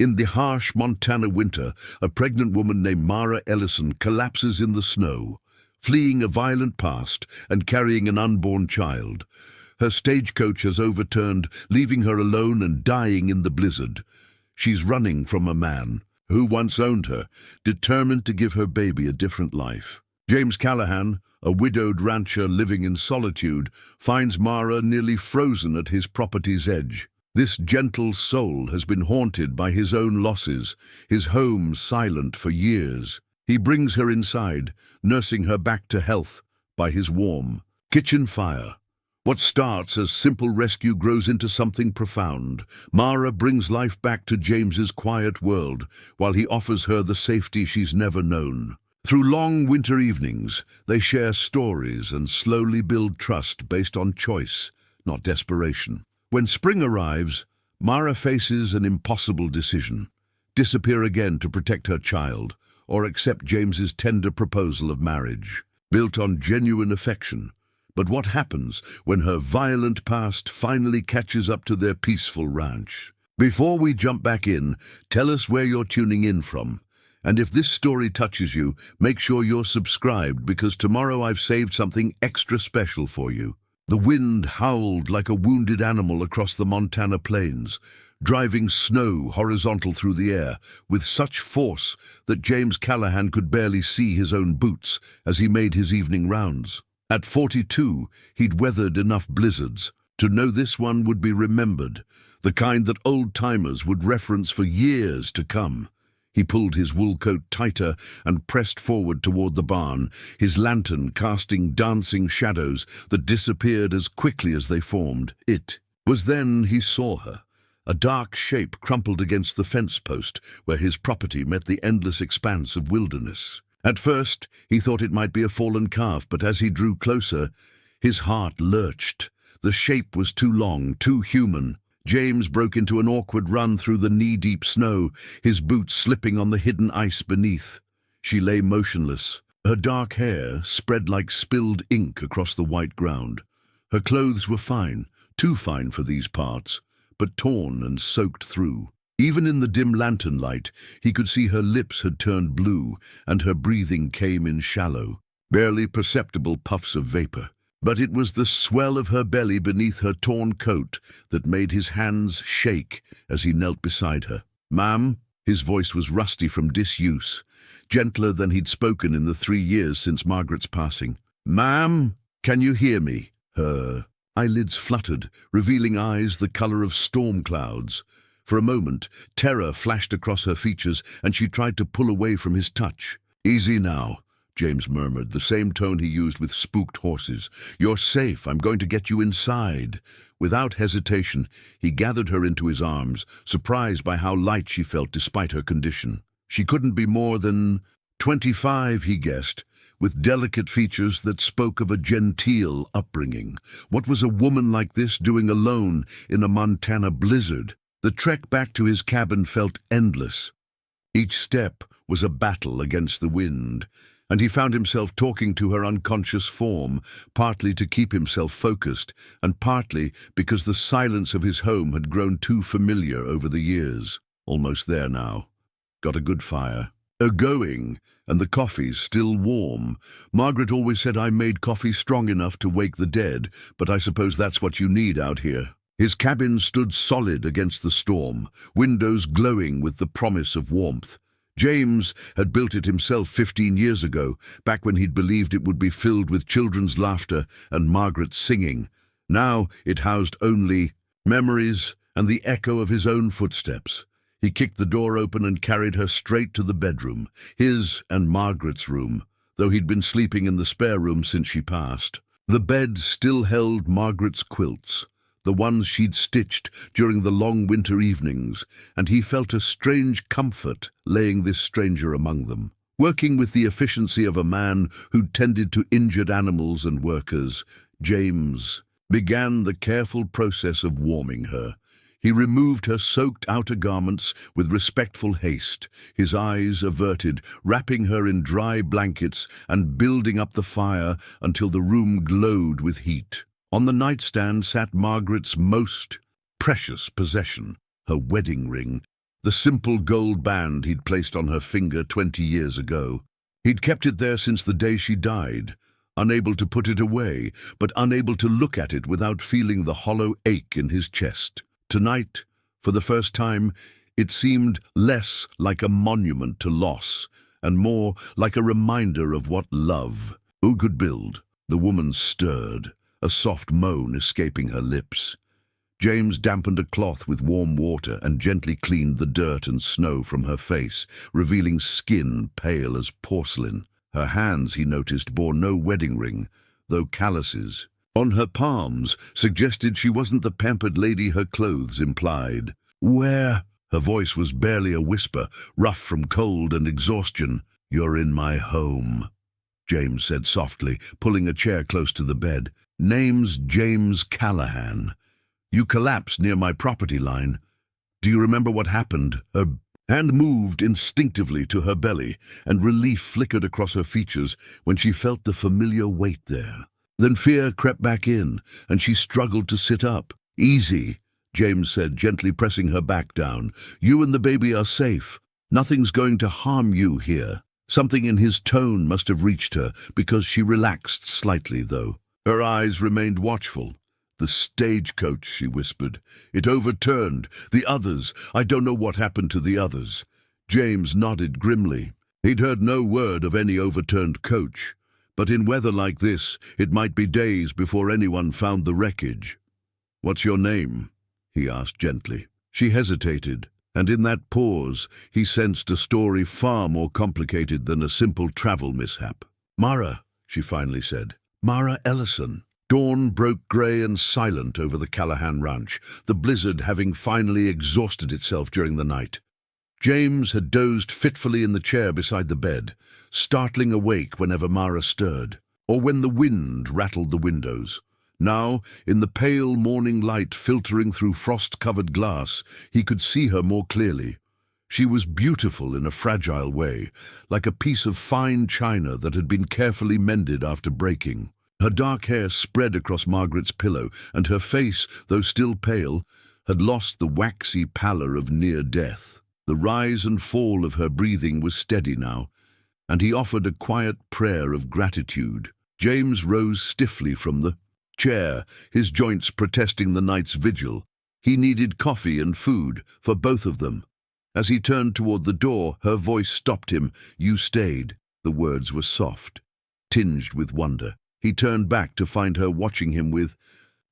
In the harsh Montana winter, a pregnant woman named Mara Ellison collapses in the snow, fleeing a violent past and carrying an unborn child. Her stagecoach has overturned, leaving her alone and dying in the blizzard. She's running from a man who once owned her, determined to give her baby a different life. James Callahan, a widowed rancher living in solitude, finds Mara nearly frozen at his property's edge. This gentle soul has been haunted by his own losses, his home silent for years. He brings her inside, nursing her back to health by his warm kitchen fire. What starts as simple rescue grows into something profound. Mara brings life back to James's quiet world, while he offers her the safety she's never known. Through long winter evenings, they share stories and slowly build trust based on choice, not desperation. When spring arrives, Mara faces an impossible decision: disappear again to protect her child, or accept James's tender proposal of marriage, built on genuine affection. But what happens when her violent past finally catches up to their peaceful ranch? Before we jump back in, tell us where you're tuning in from. And if this story touches you, make sure you're subscribed, because tomorrow I've saved something extra special for you. The wind howled like a wounded animal across the Montana plains, driving snow horizontal through the air with such force that James Callahan could barely see his own boots as he made his evening rounds. At 42, he'd weathered enough blizzards to know this one would be remembered, the kind that old-timers would reference for years to come. He pulled his wool coat tighter and pressed forward toward the barn, his lantern casting dancing shadows that disappeared as quickly as they formed. It was then he saw her, a dark shape crumpled against the fence post where his property met the endless expanse of wilderness. At first, he thought it might be a fallen calf, but as he drew closer, his heart lurched. The shape was too long, too human. James broke into an awkward run through the knee-deep snow, his boots slipping on the hidden ice beneath. She lay motionless, her dark hair spread like spilled ink across the white ground. Her clothes were fine, too fine for these parts, but torn and soaked through. Even in the dim lantern light, he could see her lips had turned blue, and her breathing came in shallow, barely perceptible puffs of vapor. But it was the swell of her belly beneath her torn coat that made his hands shake as he knelt beside her. "Ma'am?" His voice was rusty from disuse, gentler than he'd spoken in the 3 years since Margaret's passing. "Ma'am, can you hear me?" Her eyelids fluttered, revealing eyes the color of storm clouds. For a moment, terror flashed across her features, and she tried to pull away from his touch. "Easy now," James murmured, the same tone he used with spooked horses. "You're safe. I'm going to get you inside." Without hesitation, he gathered her into his arms, surprised by how light she felt despite her condition. She couldn't be more than 25, he guessed, with delicate features that spoke of a genteel upbringing. What was a woman like this doing alone in a Montana blizzard? The trek back to his cabin felt endless. Each step was a battle against the wind, and he found himself talking to her unconscious form, partly to keep himself focused, and partly because the silence of his home had grown too familiar over the years. Almost there now. Got a good fire going, and the coffee's still warm. Margaret always said I made coffee strong enough to wake the dead, but I suppose that's what you need out here. His cabin stood solid against the storm, windows glowing with the promise of warmth. James had built it himself 15 years ago, back when he'd believed it would be filled with children's laughter and Margaret's singing. Now it housed only memories and the echo of his own footsteps. He kicked the door open and carried her straight to the bedroom, his and Margaret's room, though he'd been sleeping in the spare room since she passed. The bed still held Margaret's quilts, the ones she'd stitched during the long winter evenings, and he felt a strange comfort laying this stranger among them. Working with the efficiency of a man who tended to injured animals and workers, James began the careful process of warming her. He removed her soaked outer garments with respectful haste, his eyes averted, wrapping her in dry blankets and building up the fire until the room glowed with heat. On the nightstand sat Margaret's most precious possession, her wedding ring, the simple gold band he'd placed on her finger 20 years ago. He'd kept it there since the day she died, unable to put it away, but unable to look at it without feeling the hollow ache in his chest. Tonight, for the first time, it seemed less like a monument to loss and more like a reminder of what love could build. The woman stirred, a soft moan escaping her lips. James dampened a cloth with warm water and gently cleaned the dirt and snow from her face, revealing skin pale as porcelain. Her hands, he noticed, bore no wedding ring, though calluses on her palms suggested she wasn't the pampered lady her clothes implied. "Where?" Her voice was barely a whisper, rough from cold and exhaustion. "You're in my home," James said softly, pulling a chair close to the bed. "Name's James Callahan. You collapsed near my property line. Do you remember what happened?" Her hand moved instinctively to her belly, and relief flickered across her features when she felt the familiar weight there. Then fear crept back in, and she struggled to sit up. "Easy," James said, gently pressing her back down. "You and the baby are safe. Nothing's going to harm you here." Something in his tone must have reached her, because she relaxed slightly, though. Her eyes remained watchful. "The stagecoach," she whispered. "It overturned. The others. I don't know what happened to the others." James nodded grimly. He'd heard no word of any overturned coach, but in weather like this, it might be days before anyone found the wreckage. "What's your name?" he asked gently. She hesitated, and in that pause, he sensed a story far more complicated than a simple travel mishap. "Mara," she finally said. "Mara Ellison." Dawn broke grey and silent over the Callahan ranch, the blizzard having finally exhausted itself during the night. James had dozed fitfully in the chair beside the bed, startling awake whenever Mara stirred, or when the wind rattled the windows. Now, in the pale morning light filtering through frost-covered glass, he could see her more clearly. She was beautiful in a fragile way, like a piece of fine china that had been carefully mended after breaking. Her dark hair spread across Margaret's pillow, and her face, though still pale, had lost the waxy pallor of near death. The rise and fall of her breathing was steady now, and he offered a quiet prayer of gratitude. James rose stiffly from the chair, his joints protesting the night's vigil. He needed coffee and food for both of them. As he turned toward the door, her voice stopped him. "You stayed." The words were soft, tinged with wonder. He turned back to find her watching him with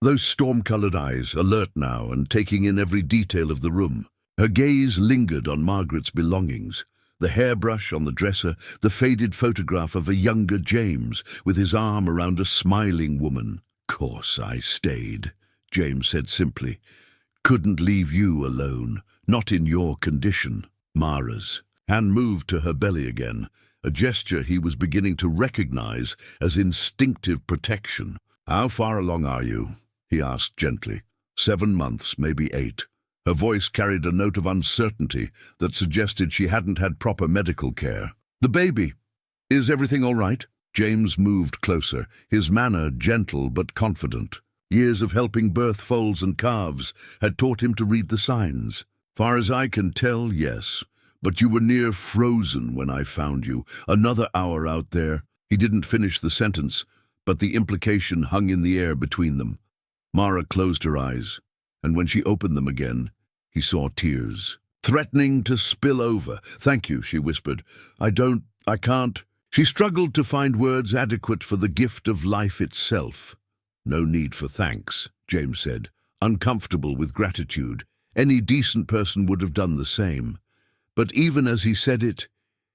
those storm-colored eyes, alert now and taking in every detail of the room. Her gaze lingered on Margaret's belongings, the hairbrush on the dresser, the faded photograph of a younger James with his arm around a smiling woman. "Course I stayed," James said simply. "Couldn't leave you alone, not in your condition." Mara's hand moved to her belly again, a gesture he was beginning to recognize as instinctive protection. "How far along are you?" he asked gently. 7 months, maybe 8. Her voice carried a note of uncertainty that suggested she hadn't had proper medical care. "The baby. Is everything all right?" James moved closer, his manner gentle but confident. Years of helping birth foals and calves had taught him to read the signs. "Far as I can tell, yes. But you were near frozen when I found you. Another hour out there." He didn't finish the sentence, but the implication hung in the air between them. Mara closed her eyes, and when she opened them again, he saw tears, threatening to spill over. "Thank you," she whispered. I can't." She struggled to find words adequate for the gift of life itself. "No need for thanks," James said, uncomfortable with gratitude. Any decent person would have done the same. But even as he said it,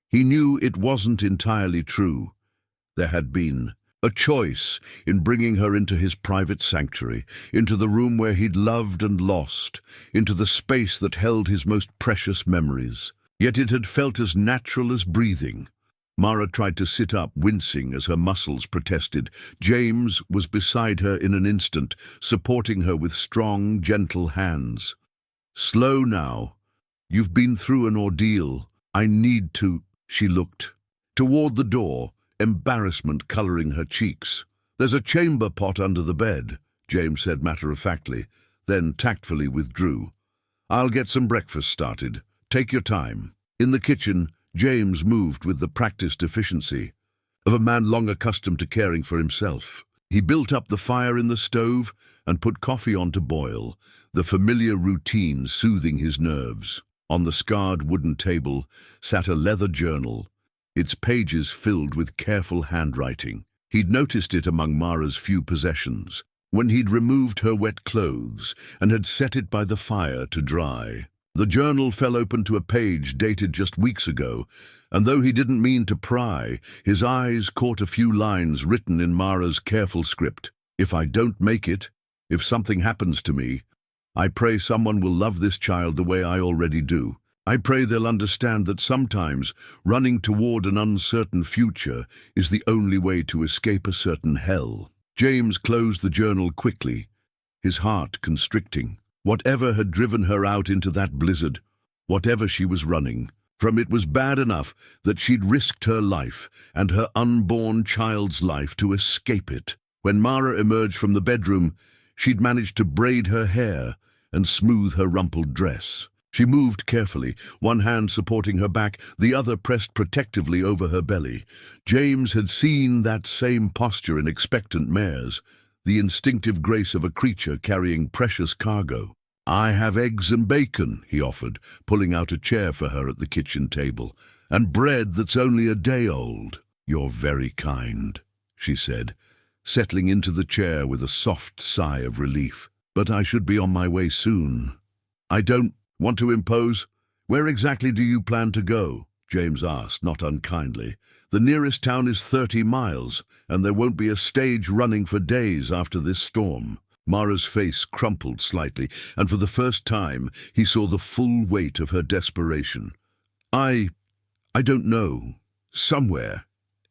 he knew it wasn't entirely true. There had been a choice in bringing her into his private sanctuary, into the room where he'd loved and lost, into the space that held his most precious memories. Yet it had felt as natural as breathing. Mara tried to sit up, wincing as her muscles protested. James was beside her in an instant, supporting her with strong, gentle hands. "Slow now. You've been through an ordeal. I need to—" She looked toward the door, embarrassment coloring her cheeks. "There's a chamber pot under the bed," James said matter-of-factly, then tactfully withdrew. "I'll get some breakfast started. Take your time." In the kitchen, James moved with the practiced efficiency of a man long accustomed to caring for himself. He built up the fire in the stove and put coffee on to boil, the familiar routine soothing his nerves. On the scarred wooden table sat a leather journal, its pages filled with careful handwriting. He'd noticed it among Mara's few possessions, when he'd removed her wet clothes and had set it by the fire to dry. The journal fell open to a page dated just weeks ago, and though he didn't mean to pry, his eyes caught a few lines written in Mara's careful script. "If I don't make it, if something happens to me, I pray someone will love this child the way I already do. I pray they'll understand that sometimes running toward an uncertain future is the only way to escape a certain hell." James closed the journal quickly, his heart constricting. Whatever had driven her out into that blizzard, whatever she was running from, it was bad enough that she'd risked her life and her unborn child's life to escape it. When Mara emerged from the bedroom, she'd managed to braid her hair and smooth her rumpled dress. She moved carefully, one hand supporting her back, the other pressed protectively over her belly. James had seen that same posture in expectant mares, the instinctive grace of a creature carrying precious cargo. "I have eggs and bacon," he offered, pulling out a chair for her at the kitchen table, "and bread that's only a day old." "You're very kind," she said, settling into the chair with a soft sigh of relief. "But I should be on my way soon." "I don't want to impose. Where exactly do you plan to go?" James asked, not unkindly. "The nearest town is 30 miles, and there won't be a stage running for days after this storm." Mara's face crumpled slightly, and for the first time he saw the full weight of her desperation. I don't know. Somewhere.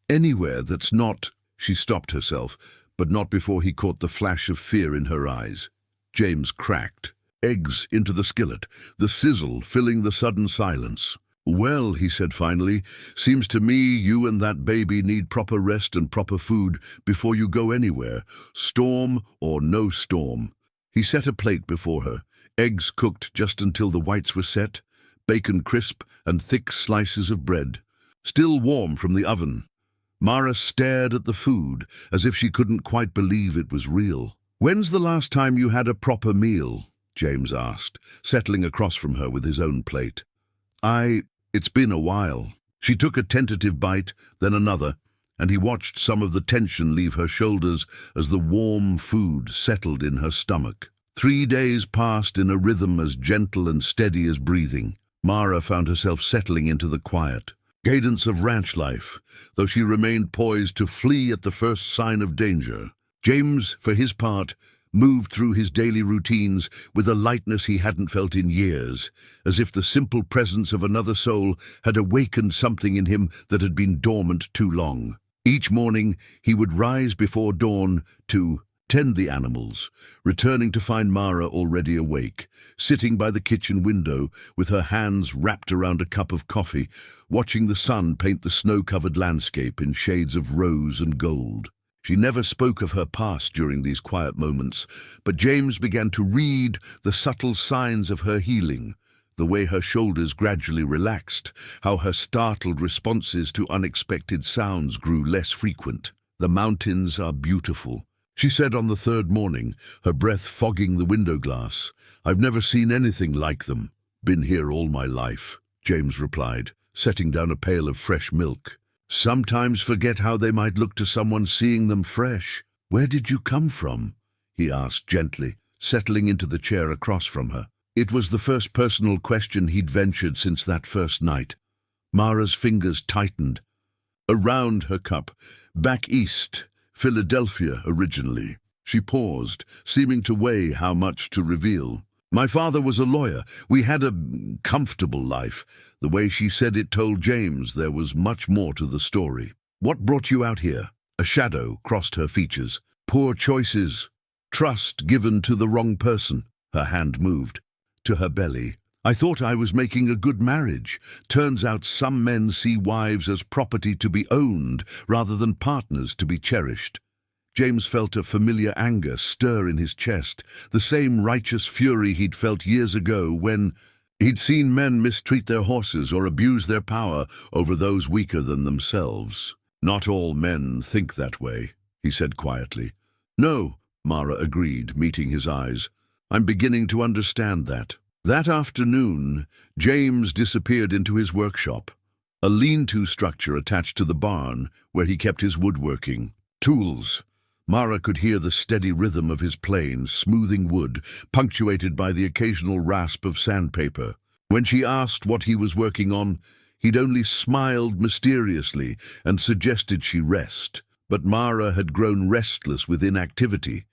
Anywhere that's not—" She stopped herself, but not before he caught the flash of fear in her eyes. James cracked eggs into the skillet, the sizzle filling the sudden silence. "Well," he said finally, "seems to me you and that baby need proper rest and proper food before you go anywhere, storm or no storm." He set a plate before her, eggs cooked just until the whites were set, bacon crisp, and thick slices of bread, still warm from the oven. Mara stared at the food as if she couldn't quite believe it was real. "When's the last time you had a proper meal?" James asked, settling across from her with his own plate. It's been a while." She took a tentative bite, then another, and he watched some of the tension leave her shoulders as the warm food settled in her stomach. 3 days passed in a rhythm as gentle and steady as breathing. Mara found herself settling into the quiet cadence of ranch life, though she remained poised to flee at the first sign of danger. James, for his part, moved through his daily routines with a lightness he hadn't felt in years, as if the simple presence of another soul had awakened something in him that had been dormant too long. Each morning he would rise before dawn to tend the animals, returning to find Mara already awake, sitting by the kitchen window with her hands wrapped around a cup of coffee, watching the sun paint the snow-covered landscape in shades of rose and gold. She never spoke of her past during these quiet moments, but James began to read the subtle signs of her healing, the way her shoulders gradually relaxed, how her startled responses to unexpected sounds grew less frequent. "The mountains are beautiful," she said on the third morning, her breath fogging the window glass. "I've never seen anything like them." "Been here all my life," James replied, setting down a pail of fresh milk. "Sometimes forget how they might look to someone seeing them fresh." "Where did you come from?" he asked gently, settling into the chair across from her. It was the first personal question he'd ventured since that first night. Mara's fingers tightened around her cup. "Back east, Philadelphia originally." She paused, seeming to weigh how much to reveal. "My father was a lawyer. We had a comfortable life." The way she said it told James there was much more to the story. "What brought you out here?" A shadow crossed her features. "Poor choices. Trust given to the wrong person." Her hand moved to her belly. "I thought I was making a good marriage. Turns out some men see wives as property to be owned rather than partners to be cherished." James felt a familiar anger stir in his chest, the same righteous fury he'd felt years ago when, He'd seen men mistreat their horses or abuse their power over those weaker than themselves. "Not all men think that way," he said quietly. "No," Mara agreed, meeting his eyes. "I'm beginning to understand that." That afternoon, James disappeared into his workshop, a lean-to structure attached to the barn where he kept his woodworking tools. Mara could hear the steady rhythm of his plane, smoothing wood, punctuated by the occasional rasp of sandpaper. When she asked what he was working on, he'd only smiled mysteriously and suggested she rest. But Mara had grown restless with inactivity.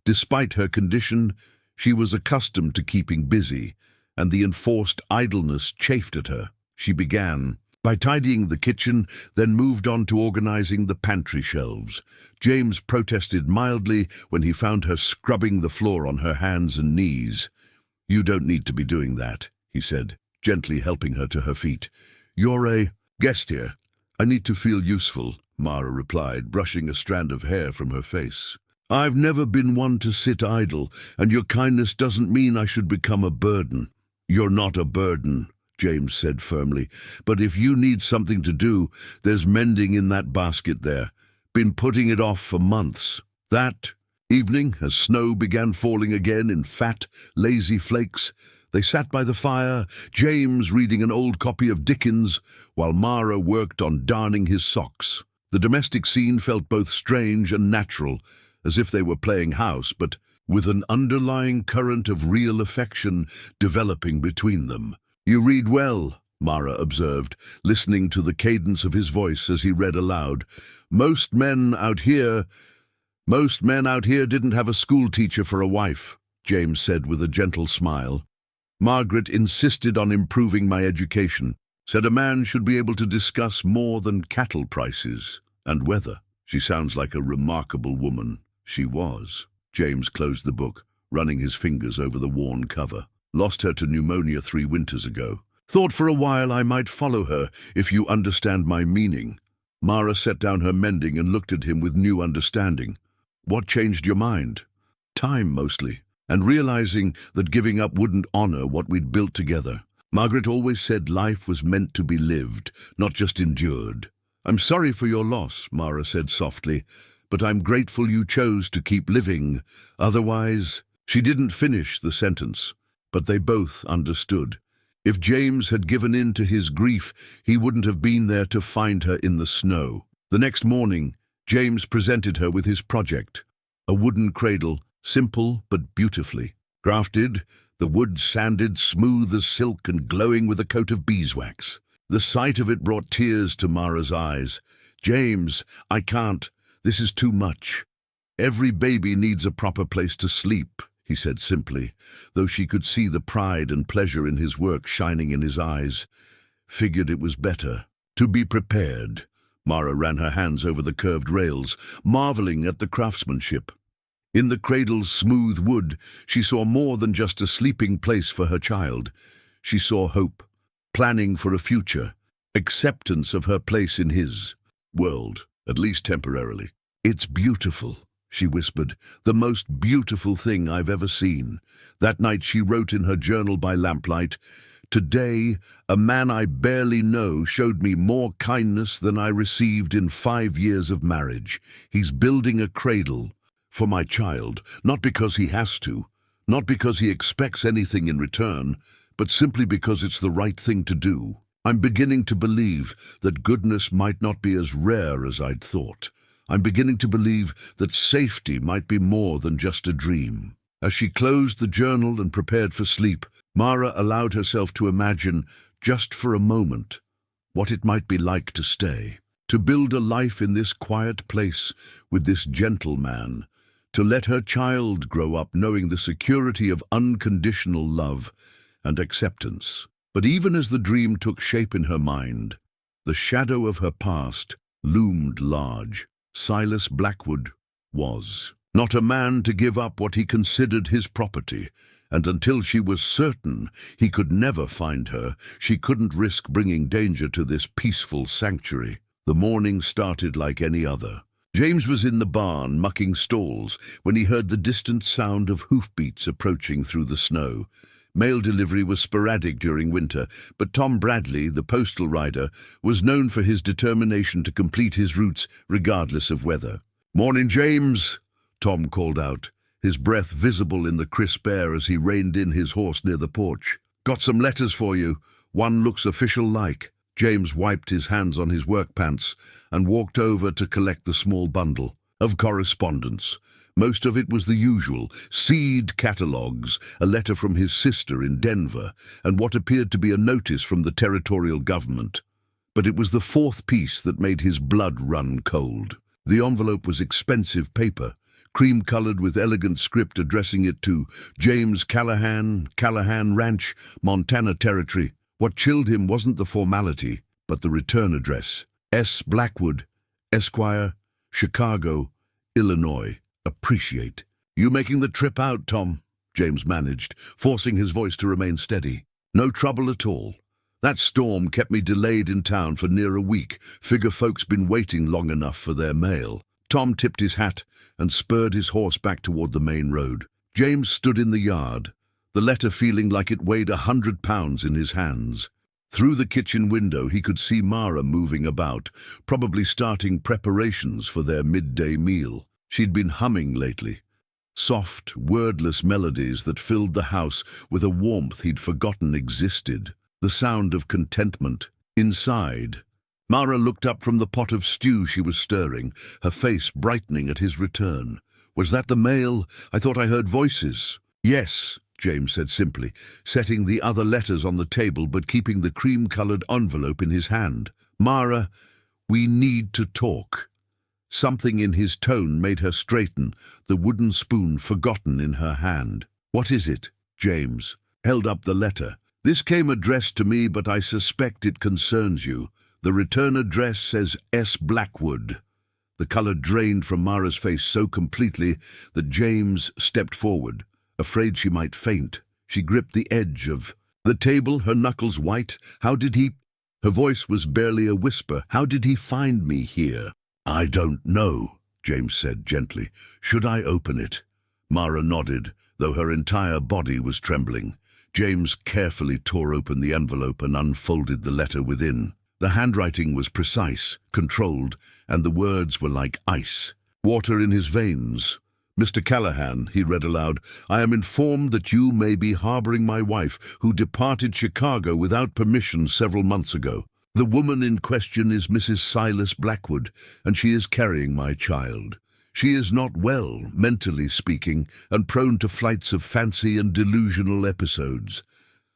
Despite her condition, she was accustomed to keeping busy, and the enforced idleness chafed at her. She began by tidying the kitchen, then moved on to organizing the pantry shelves. James protested mildly when he found her scrubbing the floor on her hands and knees. "You don't need to be doing that," he said, gently helping her to her feet. "You're a guest here. I need to feel useful," Mara replied, brushing a strand of hair from her face. "I've never been one to sit idle, and your kindness doesn't mean I should become a burden." "You're not a burden," James said firmly, "but if you need something to do, there's mending in that basket there. Been putting it off for months." That evening, as snow began falling again in fat, lazy flakes, they sat by the fire, James reading an old copy of Dickens, while Mara worked on darning his socks. The domestic scene felt both strange and natural, as if they were playing house, but with an underlying current of real affection developing between them. "You read well," Mara observed, listening to the cadence of his voice as he read aloud. Most men out here didn't have a school teacher for a wife," James said with a gentle smile. "Margaret insisted on improving my education, said a man should be able to discuss more than cattle prices and weather." "She sounds like a remarkable woman." "She was." James closed the book, running his fingers over the worn cover. "Lost her to pneumonia 3 winters ago. Thought for a while I might follow her, if you understand my meaning." Mara set down her mending and looked at him with new understanding. "What changed your mind?" "Time, mostly, and realizing that giving up wouldn't honor what we'd built together. Margaret always said life was meant to be lived, not just endured." "I'm sorry for your loss," Mara said softly, "but I'm grateful you chose to keep living. Otherwise—" She didn't finish the sentence, but they both understood. If James had given in to his grief, he wouldn't have been there to find her in the snow. The next morning, James presented her with his project, a wooden cradle, simple but beautifully crafted, the wood sanded, smooth as silk and glowing with a coat of beeswax. The sight of it brought tears to Mara's eyes. "James, I can't. This is too much." "Every baby needs a proper place to sleep," he said simply, though she could see the pride and pleasure in his work shining in his eyes. "Figured it was better to be prepared." Mara ran her hands over the curved rails, marveling at the craftsmanship. In the cradle's smooth wood, she saw more than just a sleeping place for her child. She saw hope, planning for a future, acceptance of her place in his world, at least temporarily. "It's beautiful," she whispered, "the most beautiful thing I've ever seen." That night she wrote in her journal by lamplight, "Today, a man I barely know showed me more kindness than I received in 5 years of marriage. He's building a cradle for my child, not because he has to, not because he expects anything in return, but simply because it's the right thing to do. I'm beginning to believe that goodness might not be as rare as I'd thought. I'm beginning to believe that safety might be more than just a dream." As she closed the journal and prepared for sleep, Mara allowed herself to imagine, just for a moment, what it might be like to stay, to build a life in this quiet place with this gentle man, to let her child grow up knowing the security of unconditional love and acceptance. But even as the dream took shape in her mind, the shadow of her past loomed large. Silas Blackwood was not a man to give up what he considered his property, and until she was certain he could never find her, she couldn't risk bringing danger to this peaceful sanctuary. The morning started like any other. James was in the barn mucking stalls when he heard the distant sound of hoofbeats approaching through the snow. Mail delivery was sporadic during winter, but Tom Bradley, the postal rider, was known for his determination to complete his routes regardless of weather. "Morning, James," Tom called out, his breath visible in the crisp air as he reined in his horse near the porch. "Got some letters for you. One looks official-like." James wiped his hands on his work pants and walked over to collect the small bundle of correspondence. Most of it was the usual: seed catalogues, a letter from his sister in Denver, and what appeared to be a notice from the territorial government. But it was the fourth piece that made his blood run cold. The envelope was expensive paper, cream-colored with elegant script addressing it to James Callahan, Callahan Ranch, Montana Territory. What chilled him wasn't the formality, but the return address: S. Blackwood, Esquire, Chicago, Illinois. "Appreciate you making the trip out, Tom," James managed, forcing his voice to remain steady. "No trouble at all. That storm kept me delayed in town for near a week. Figure folks been waiting long enough for their mail." Tom tipped his hat and spurred his horse back toward the main road. James stood in the yard, the letter feeling like it weighed 100 pounds in his hands. Through the kitchen window he could see Mara moving about, probably starting preparations for their midday meal. She'd been humming lately, soft, wordless melodies that filled the house with a warmth he'd forgotten existed, the sound of contentment. Inside, Mara looked up from the pot of stew she was stirring, her face brightening at his return. "Was that the mail? I thought I heard voices." "Yes," James said simply, setting the other letters on the table but keeping the cream-colored envelope in his hand. "Mara, we need to talk." Something in his tone made her straighten, the wooden spoon forgotten in her hand. "What is it?" James held up the letter. "This came addressed to me, but I suspect it concerns you. The return address says S. Blackwood." The color drained from Mara's face so completely that James stepped forward, afraid she might faint. She gripped the edge of the table, her knuckles white. "How did he—" Her voice was barely a whisper. "How did he find me here?" "I don't know," James said gently. "Should I open it?" Mara nodded, though her entire body was trembling. James carefully tore open the envelope and unfolded the letter within. The handwriting was precise, controlled, and the words were like ice. Water in his veins. "Mr. Callahan," he read aloud, "I am informed that you may be harboring my wife, who departed Chicago without permission several months ago. The woman in question is Mrs. Silas Blackwood, and she is carrying my child. She is not well, mentally speaking, and prone to flights of fancy and delusional episodes.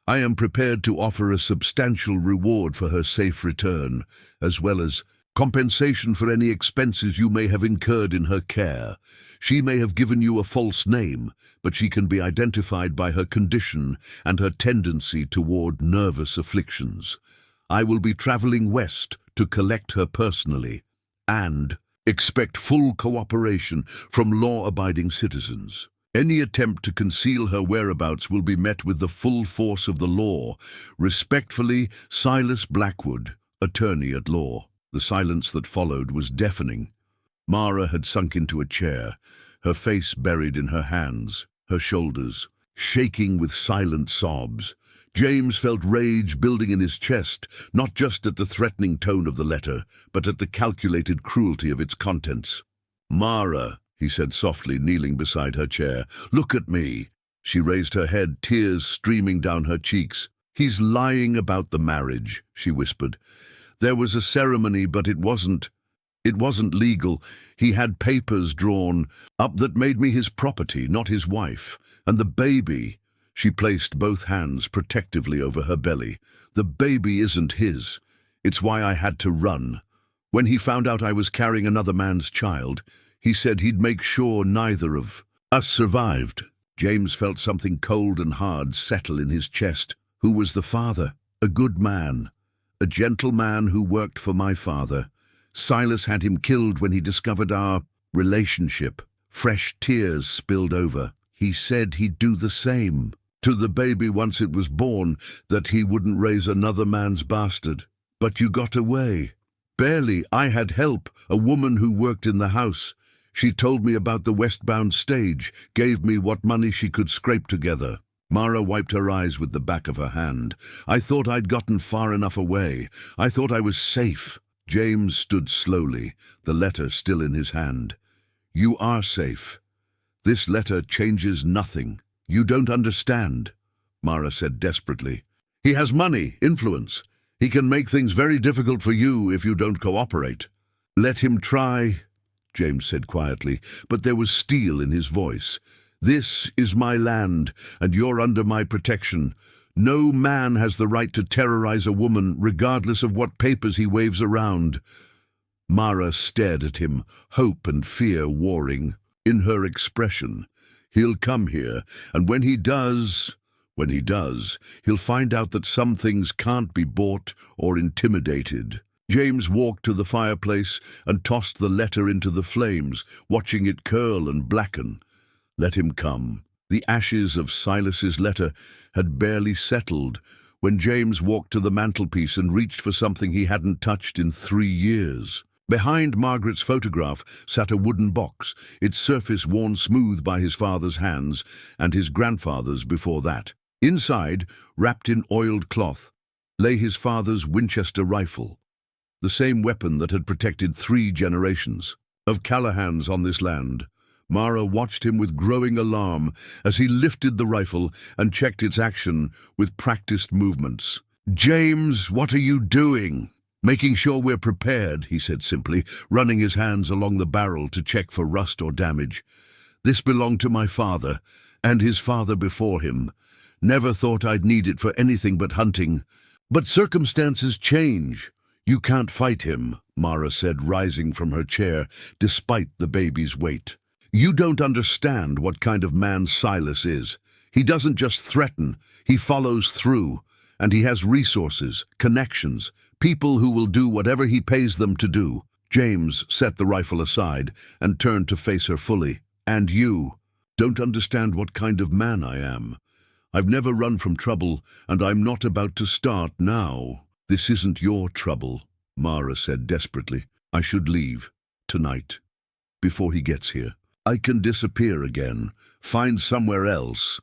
I am prepared to offer a substantial reward for her safe return, as well as compensation for any expenses you may have incurred in her care. She may have given you a false name, but she can be identified by her condition and her tendency toward nervous afflictions. I will be traveling west to collect her personally, and expect full cooperation from law-abiding citizens. Any attempt to conceal her whereabouts will be met with the full force of the law. Respectfully, Silas Blackwood, Attorney at Law." The silence that followed was deafening. Mara had sunk into a chair, her face buried in her hands, her shoulders shaking with silent sobs. James felt rage building in his chest, not just at the threatening tone of the letter, but at the calculated cruelty of its contents. "Mara," he said softly, kneeling beside her chair, "look at me." She raised her head, tears streaming down her cheeks. "He's lying about the marriage," she whispered. "There was a ceremony, but it wasn't legal. He had papers drawn up that made me his property, not his wife. And the baby—" She placed both hands protectively over her belly. "The baby isn't his. It's why I had to run. When he found out I was carrying another man's child, he said he'd make sure neither of us survived." James felt something cold and hard settle in his chest. Who was the father? A good man. A gentle man who worked for my father. Silas had him killed when he discovered our relationship. Fresh tears spilled over. He said he'd do the same to the baby once it was born, that he wouldn't raise another man's bastard. But you got away. Barely. I had help, a woman who worked in the house. She told me about the westbound stage, gave me what money she could scrape together. Mara wiped her eyes with the back of her hand. I thought I'd gotten far enough away. I thought I was safe. James stood slowly, the letter still in his hand. You are safe. This letter changes nothing. You don't understand, Mara said desperately. He has money, influence. He can make things very difficult for you if you don't cooperate. Let him try, James said quietly, but there was steel in his voice. This is my land, and you're under my protection. No man has the right to terrorize a woman, regardless of what papers he waves around. Mara stared at him, hope and fear warring in her expression. He'll come here, and when he does, he'll find out that some things can't be bought or intimidated. James walked to the fireplace and tossed the letter into the flames, watching it curl and blacken. Let him come. The ashes of Silas's letter had barely settled when James walked to the mantelpiece and reached for something he hadn't touched in 3 years. Behind Margaret's photograph sat a wooden box, its surface worn smooth by his father's hands and his grandfather's before that. Inside, wrapped in oiled cloth, lay his father's Winchester rifle, the same weapon that had protected 3 generations of Callahans on this land. Mara watched him with growing alarm as he lifted the rifle and checked its action with practiced movements. James, what are you doing? Making sure we're prepared, he said simply, running his hands along the barrel to check for rust or damage. This belonged to my father, and his father before him. Never thought I'd need it for anything but hunting. But circumstances change. You can't fight him, Mara said, rising from her chair, despite the baby's weight. You don't understand what kind of man Silas is. He doesn't just threaten, he follows through, and he has resources, connections, people who will do whatever he pays them to do. James set the rifle aside and turned to face her fully. And you don't understand what kind of man I am. I've never run from trouble, and I'm not about to start now. This isn't your trouble, Mara said desperately. I should leave, tonight, before he gets here. I can disappear again, find somewhere else.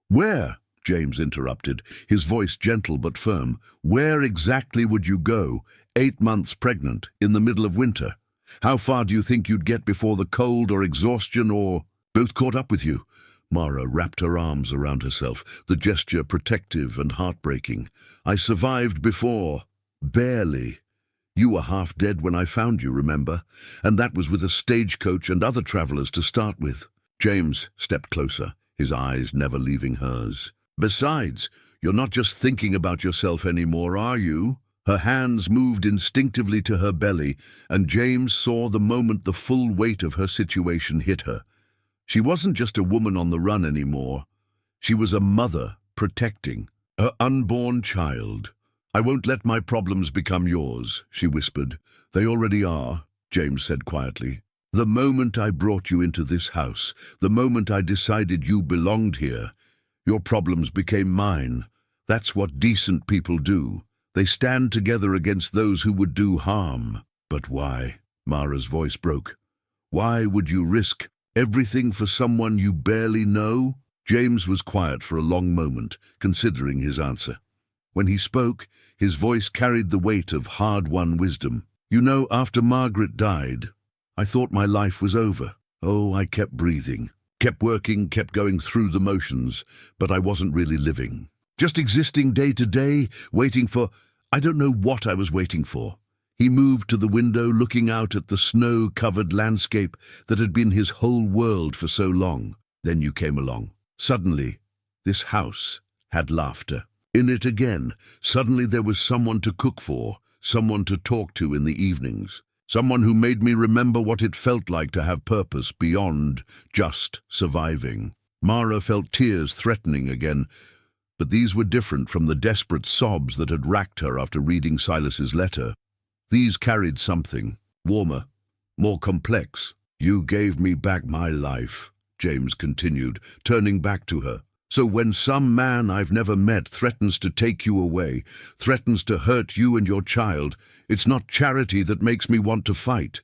Where? James interrupted, his voice gentle but firm. Where exactly would you go, 8 months pregnant, in the middle of winter? How far do you think you'd get before the cold or exhaustion or both caught up with you? Mara wrapped her arms around herself, the gesture protective and heartbreaking. I survived before. Barely. You were half dead when I found you, remember? And that was with a stagecoach and other travelers to start with. James stepped closer, his eyes never leaving hers. Besides, you're not just thinking about yourself anymore, are you? Her hands moved instinctively to her belly, and James saw the moment the full weight of her situation hit her. She wasn't just a woman on the run anymore. She was a mother protecting her unborn child. I won't let my problems become yours, she whispered. They already are, James said quietly. The moment I brought you into this house, the moment I decided you belonged here, your problems became mine. That's what decent people do. They stand together against those who would do harm. But why? Mara's voice broke. Why would you risk everything for someone you barely know? James was quiet for a long moment, considering his answer. When he spoke, his voice carried the weight of hard-won wisdom. You know, after Margaret died, I thought my life was over. Oh, I kept breathing, kept working, kept going through the motions, but I wasn't really living. Just existing day to day, waiting for, I don't know what I was waiting for. He moved to the window, looking out at the snow-covered landscape that had been his whole world for so long. Then you came along. Suddenly, this house had laughter. In it again, suddenly there was someone to cook for, someone to talk to in the evenings, someone who made me remember what it felt like to have purpose beyond just surviving. Mara felt tears threatening again, but these were different from the desperate sobs that had racked her after reading Silas's letter. These carried something, warmer, more complex. You gave me back my life, James continued, turning back to her. So when some man I've never met threatens to take you away, threatens to hurt you and your child, it's not charity that makes me want to fight.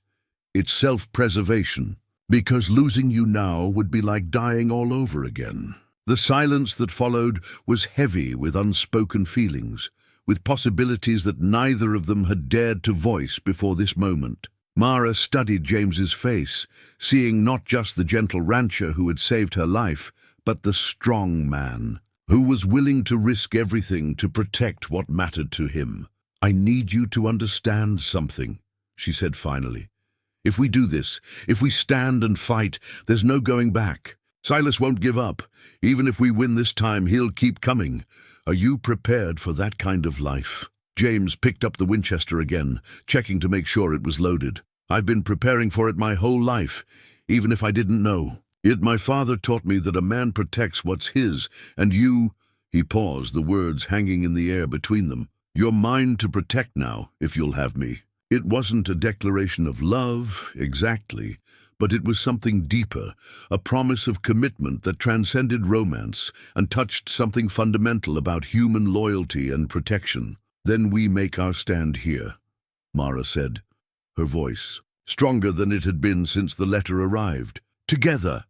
It's self-preservation, because losing you now would be like dying all over again. The silence that followed was heavy with unspoken feelings, with possibilities that neither of them had dared to voice before this moment. Mara studied James's face, seeing not just the gentle rancher who had saved her life, but the strong man, who was willing to risk everything to protect what mattered to him. "I need you to understand something," she said finally. "If we do this, if we stand and fight, there's no going back. Silas won't give up. Even if we win this time, he'll keep coming. Are you prepared for that kind of life?" James picked up the Winchester again, checking to make sure it was loaded. "I've been preparing for it my whole life, even if I didn't know. Yet my father taught me that a man protects what's his, and you—" He paused, the words hanging in the air between them. "You're mine to protect now, if you'll have me." It wasn't a declaration of love, exactly, but it was something deeper, a promise of commitment that transcended romance and touched something fundamental about human loyalty and protection. "Then we make our stand here," Mara said, her voice stronger than it had been since the letter arrived. "Together."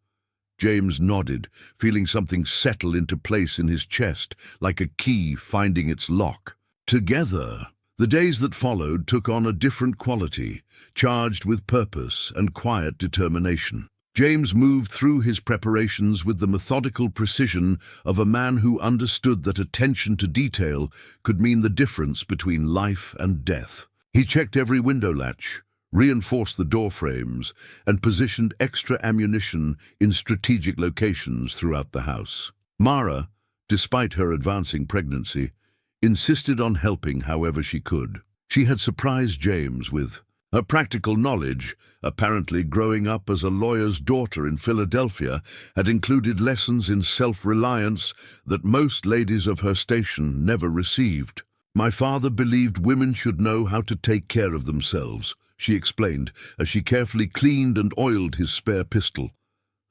James nodded, feeling something settle into place in his chest, like a key finding its lock. Together. The days that followed took on a different quality, charged with purpose and quiet determination. James moved through his preparations with the methodical precision of a man who understood that attention to detail could mean the difference between life and death. He checked every window latch, reinforced the door frames, and positioned extra ammunition in strategic locations throughout the house. Mara, despite her advancing pregnancy, insisted on helping however she could. She had surprised James with her practical knowledge, apparently growing up as a lawyer's daughter in Philadelphia, had included lessons in self-reliance that most ladies of her station never received. "My father believed women should know how to take care of themselves," she explained as she carefully cleaned and oiled his spare pistol.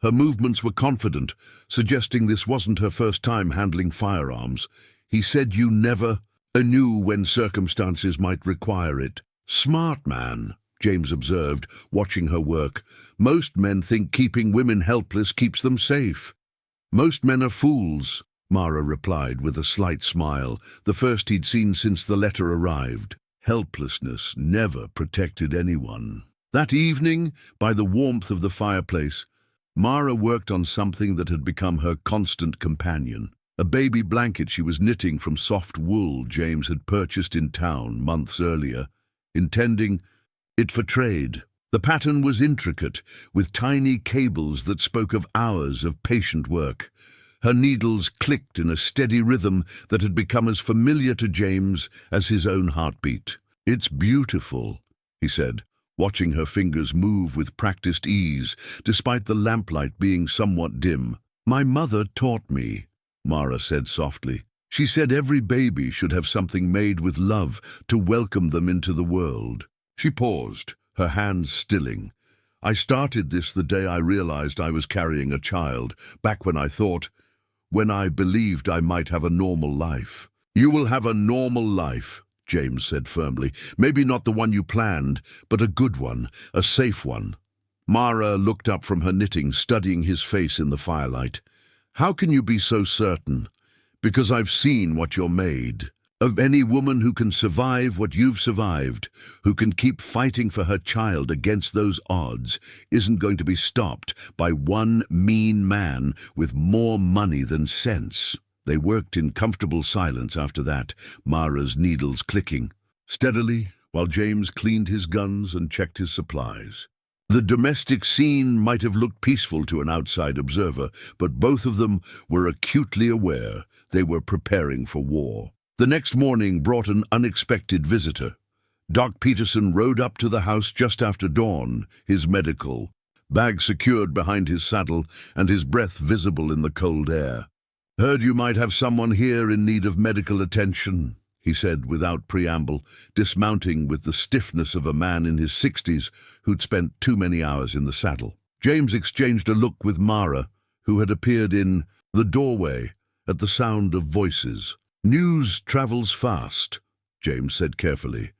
Her movements were confident, suggesting this wasn't her first time handling firearms. "He said you never knew when circumstances might require it." "Smart man," James observed, watching her work. "Most men think keeping women helpless keeps them safe." "Most men are fools," Mara replied with a slight smile, the first he'd seen since the letter arrived. Helplessness never protected anyone. That evening, by the warmth of the fireplace, Mara worked on something that had become her constant companion. A baby blanket she was knitting from soft wool James had purchased in town months earlier, intending it for trade. The pattern was intricate, with tiny cables that spoke of hours of patient work. Her needles clicked in a steady rhythm that had become as familiar to James as his own heartbeat. "It's beautiful," he said, watching her fingers move with practiced ease, despite the lamplight being somewhat dim. "My mother taught me," Mara said softly. "She said every baby should have something made with love to welcome them into the world." She paused, her hands stilling. "I started this the day I realized I was carrying a child, back when I believed I might have a normal life." "You will have a normal life," James said firmly. "Maybe not the one you planned, but a good one, a safe one." Mara looked up from her knitting, studying his face in the firelight. "How can you be so certain?" "Because I've seen what you're made of. Any woman who can survive what you've survived, who can keep fighting for her child against those odds, isn't going to be stopped by one mean man with more money than sense." They worked in comfortable silence after that, Mara's needles clicking steadily while James cleaned his guns and checked his supplies. The domestic scene might have looked peaceful to an outside observer, but both of them were acutely aware they were preparing for war. The next morning brought an unexpected visitor. Doc Peterson rode up to the house just after dawn, his medical bag secured behind his saddle and his breath visible in the cold air. "Heard you might have someone here in need of medical attention," he said without preamble, dismounting with the stiffness of a man in his 60s who'd spent too many hours in the saddle. James exchanged a look with Mara, who had appeared in the doorway at the sound of voices. "News travels fast," James said carefully.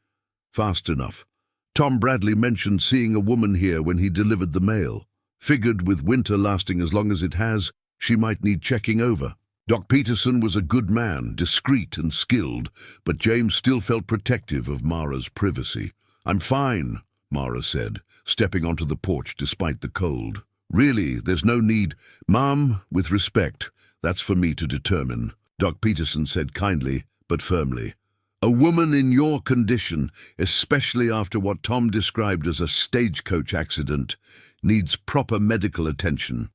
"Fast enough. Tom Bradley mentioned seeing a woman here when he delivered the mail. Figured with winter lasting as long as it has, She might need checking over. Doc Peterson was a good man, discreet and skilled, but James still felt protective of Mara's privacy. "I'm fine," Mara said, stepping onto the porch despite the cold. "Really, there's no need." "Mom, with respect, that's for me to determine," Doc Peterson said kindly but firmly. "A woman in your condition, especially after what Tom described as a stagecoach accident, needs proper medical attention."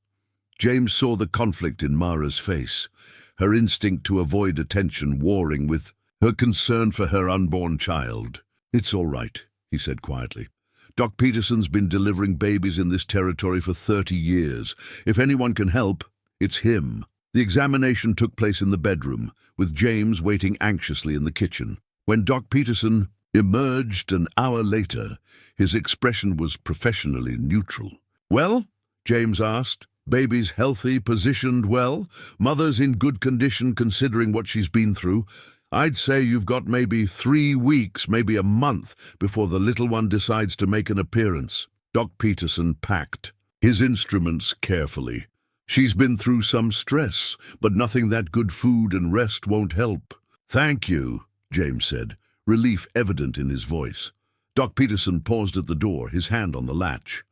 James saw the conflict in Mara's face, her instinct to avoid attention warring with her concern for her unborn child. "It's all right," he said quietly. "Doc Peterson's been delivering babies in this territory for 30 years. If anyone can help, it's him." The examination took place in the bedroom, with James waiting anxiously in the kitchen. When Doc Peterson emerged an hour later, his expression was professionally neutral. "Well?" James asked. "Baby's healthy, positioned well, mother's in good condition considering what she's been through. I'd say you've got maybe 3 weeks, maybe a month, before the little one decides to make an appearance." Doc Peterson packed his instruments carefully. "She's been through some stress, but nothing that good food and rest won't help." "Thank you," James said, relief evident in his voice. Doc Peterson paused at the door, his hand on the latch.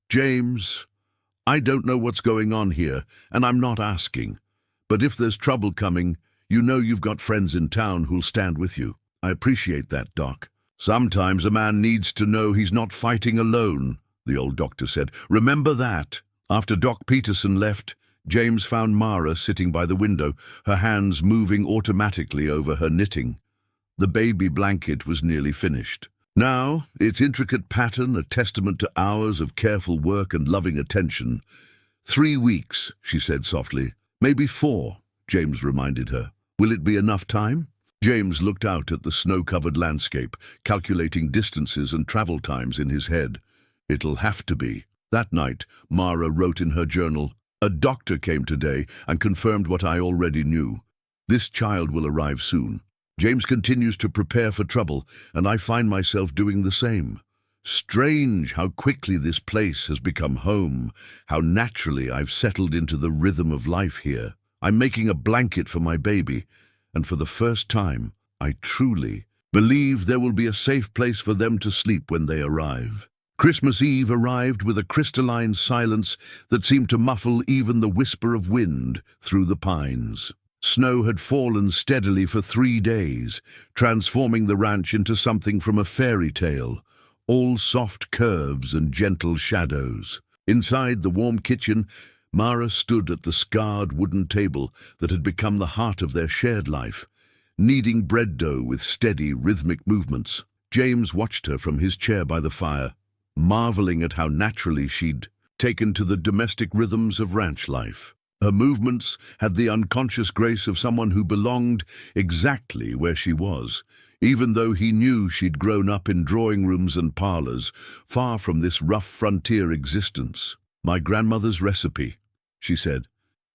"James, I don't know what's going on here, and I'm not asking. But if there's trouble coming, you know you've got friends in town who'll stand with you." "I appreciate that, Doc. Sometimes a man needs to know he's not fighting alone," the old doctor said. "Remember that." After Doc Peterson left, James found Mara sitting by the window, her hands moving automatically over her knitting. The baby blanket was nearly finished. Now, its intricate pattern a testament to hours of careful work and loving attention. 3 weeks, she said softly. "Maybe 4, James reminded her. "Will it be enough time?" James looked out at the snow-covered landscape, calculating distances and travel times in his head. "It'll have to be." That night, Mara wrote in her journal, "A doctor came today and confirmed what I already knew. This child will arrive soon. James continues to prepare for trouble, and I find myself doing the same. Strange how quickly this place has become home, how naturally I've settled into the rhythm of life here. I'm making a blanket for my baby, and for the first time, I truly believe there will be a safe place for them to sleep when they arrive." Christmas Eve arrived with a crystalline silence that seemed to muffle even the whisper of wind through the pines. Snow had fallen steadily for 3 days, transforming the ranch into something from a fairy tale, all soft curves and gentle shadows. Inside the warm kitchen, Mara stood at the scarred wooden table that had become the heart of their shared life, kneading bread dough with steady, rhythmic movements. James watched her from his chair by the fire, marveling at how naturally she'd taken to the domestic rhythms of ranch life. Her movements had the unconscious grace of someone who belonged exactly where she was, even though he knew she'd grown up in drawing rooms and parlors, far from this rough frontier existence. "My grandmother's recipe," she said,